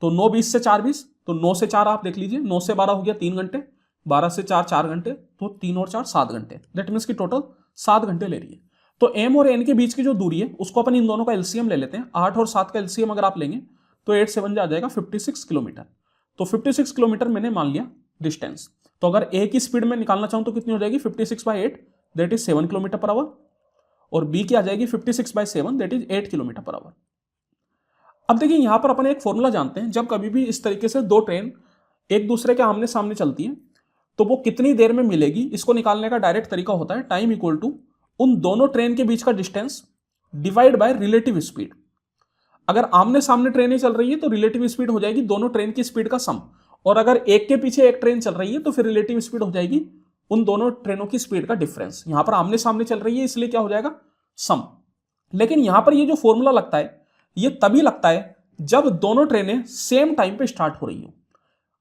तो 9:20 से 4:20, तो 9 से 4 आप देख लीजिए, 9 से 12 हो गया 3 घंटे, 12 से 4 4 घंटे, तो 3 और 4 7 घंटे, दैट मीन्स कि टोटल 7 घंटे ले रही है। तो m और n के बीच की जो दूरी है उसको अपन इन दोनों का एलसीएम ले लेते हैं। 8 और 7 का एलसीएम अगर आप लेंगे तो 8 से 1 जा जाएगा 56 किलोमीटर। तो 56 किलोमीटर मैंने मान लिया डिस्टेंस। तो अगर a की स्पीड में निकालना चाहूं तो कितनी हो जाएगी 56/8 that is 7 kilometre per hour, और b की आ जाएगी 56/7 that is 8 kilometre per hour. अब देखिए यहां पर अपन एक फॉर्मूला जानते हैं, जब कभी भी इस तरीके से दो ट्रेन एक दूसरे के आमने सामने चलती है तो वो कितनी देर में मिलेगी, इसको निकालने का डायरेक्ट तरीका होता है टाइम इक्वल टू उन दोनों ट्रेन के बीच का distance divide by relative speed. अगर आमने सामने ट्रेनें चल रही है तो रिलेटिव स्पीड हो जाएगी दोनों ट्रेन की स्पीड का सम, और अगर एक के पीछे एक ट्रेन चल रही है तो फिर रिलेटिव स्पीड हो जाएगी उन दोनों ट्रेनों की स्पीड का डिफरेंस। यहां पर आमने सामने चल रही है इसलिए क्या हो जाएगा सम। लेकिन यहां पर ये जो फॉर्मूला लगता है ये तभी लगता है जब दोनों ट्रेनें सेम टाइम पे स्टार्ट हो रही हो।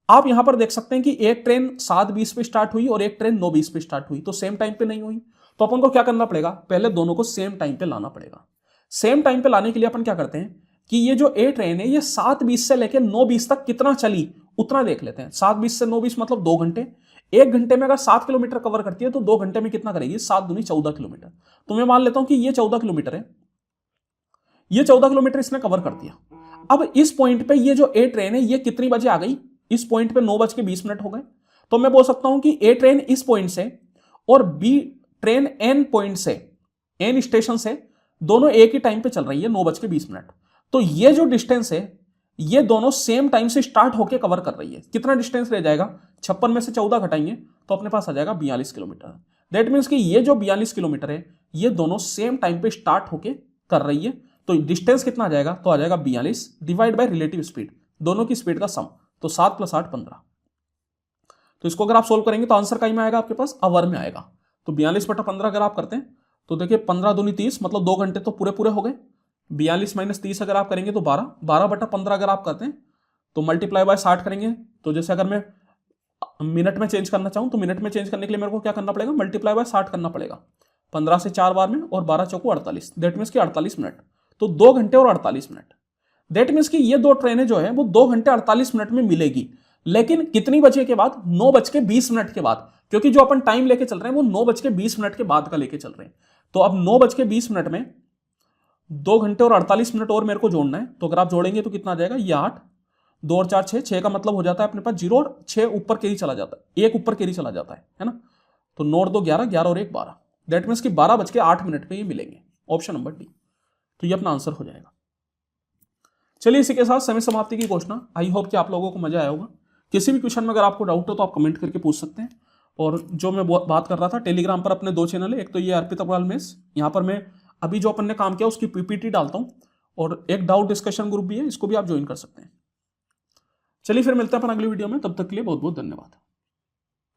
आप यहां पर देख सकते हैं कि एक ट्रेन 7:20 पे स्टार्ट हुई और एक ट्रेन 9:20 पे स्टार्ट हुई, तो सेम टाइम पे नहीं हुई। तो अपन को क्या करना पड़ेगा, पहले दोनों को सेम टाइम पे लाना पड़ेगा। सेम टाइम पे लाने के लिए अपन क्या करते हैं कि ये जो ए ट्रेन है ये 7:20 से लेकर 9:20 तक कितना चली उतना देख लेते हैं। 7:20 से 9:20 मतलब 2 घंटे। 1 घंटे में अगर 7 किलोमीटर कवर करती है तो 2 घंटे में कितना करेगी, 7 दूनी 14 किलोमीटर। तो मैं मान लेता हूं कि ये 14 किलोमीटर है, ये 14 किलोमीटर इसने कवर कर दिया। अब इस पॉइंट पे ये जो ए ट्रेन है ये कितनी बजे आ गई, इस पॉइंट पे 9:20 हो गए। तो मैं बोल सकता हूं कि ए ट्रेन इस पॉइंट से और बी ट्रेन एन पॉइंट से, एन स्टेशन से दोनों एक ही टाइम पे चल रही है 9:20। तो ये जो डिस्टेंस है ये दोनों सेम टाइम से स्टार्ट होकर कवर कर रही है। कितना डिस्टेंस रह जाएगा, 56 में से 14 घटाएंगे तो अपने पास आ जाएगा 42 किलोमीटर। दैट मीन्स कि ये जो 42 किलोमीटर है ये दोनों सेम टाइम पे स्टार्ट होके कर रही है। तो डिस्टेंस कितना आ जाएगा, तो आ जाएगा 42 डिवाइड बाय रिलेटिव स्पीड, दोनों की स्पीड का सम। तो 7 + 8 15। तो इसको अगर आप सोल्व करेंगे तो आंसर कहीं में आएगा, आपके पास आवर में आएगा। तो 42/15 अगर आप करते हैं तो देखिए 15 दूनी 30 मतलब 2 घंटे तो पूरे पूरे हो गए। 42 - 30 अगर आप करेंगे तो 12, 12/15 अगर आप करते हैं तो मल्टीप्लाई बाय 60 करेंगे। तो जैसे अगर मैं मिनट में चेंज करना चाहूं तो मिनट में चेंज करने के लिए मेरे को क्या करना पड़ेगा, मल्टीप्लाई बाय 60 करना पड़ेगा। 15 से 4 बार में और 12 चौको 48, दैट मीन्स कि 48 मिनट। तो 2 घंटे और 48 मिनट। दैट मीन्स कि ये दो ट्रेनें जो है वो 2 घंटे 48 मिनट में मिलेगी। लेकिन कितनी बजे के बाद, 9:20 के बाद, क्योंकि जो अपन टाइम लेके चल रहे हैं वो 9:20 के बाद का लेके चल रहे हैं। तो अब 9:20 में 2 घंटे और 48 मिनट और मेरे को जोड़ना है। तो अगर आप जोड़ेंगे तो कितना आ जाएगा, ये 8, 2 और 4 6, 6 का मतलब हो जाता है अपने पास 0 और 6 ऊपर कैरी चला जाता है, 1 ऊपर कैरी चला जाता है ना। तो 9 और 2 11, 11 और 1 12, दैट मीन्स कि 12:08 पे ये मिलेंगे। Option number D. तो ये अपना आंसर हो जाएगा। चलिए इसी के साथ समय समाप्ति की घोषणा। आई होप कि आप लोगों को मजा आया होगा। किसी भी क्वेश्चन में अगर आपको डाउट हो तो आप कमेंट करके पूछ सकते हैं। और जो मैं बात कर रहा था, टेलीग्राम पर अपने 2 चैनल है, एक तो ये अर्पित अग्रवाल मेस, यहाँ पर मैं अभी जो अपन ने काम किया उसकी पीपीटी डालता हूँ, और एक डाउट डिस्कशन ग्रुप भी है, इसको भी आप ज्वाइन कर सकते हैं। चलिए फिर मिलते हैं अपन अगली वीडियो में, तब तक के लिए बहुत बहुत धन्यवाद।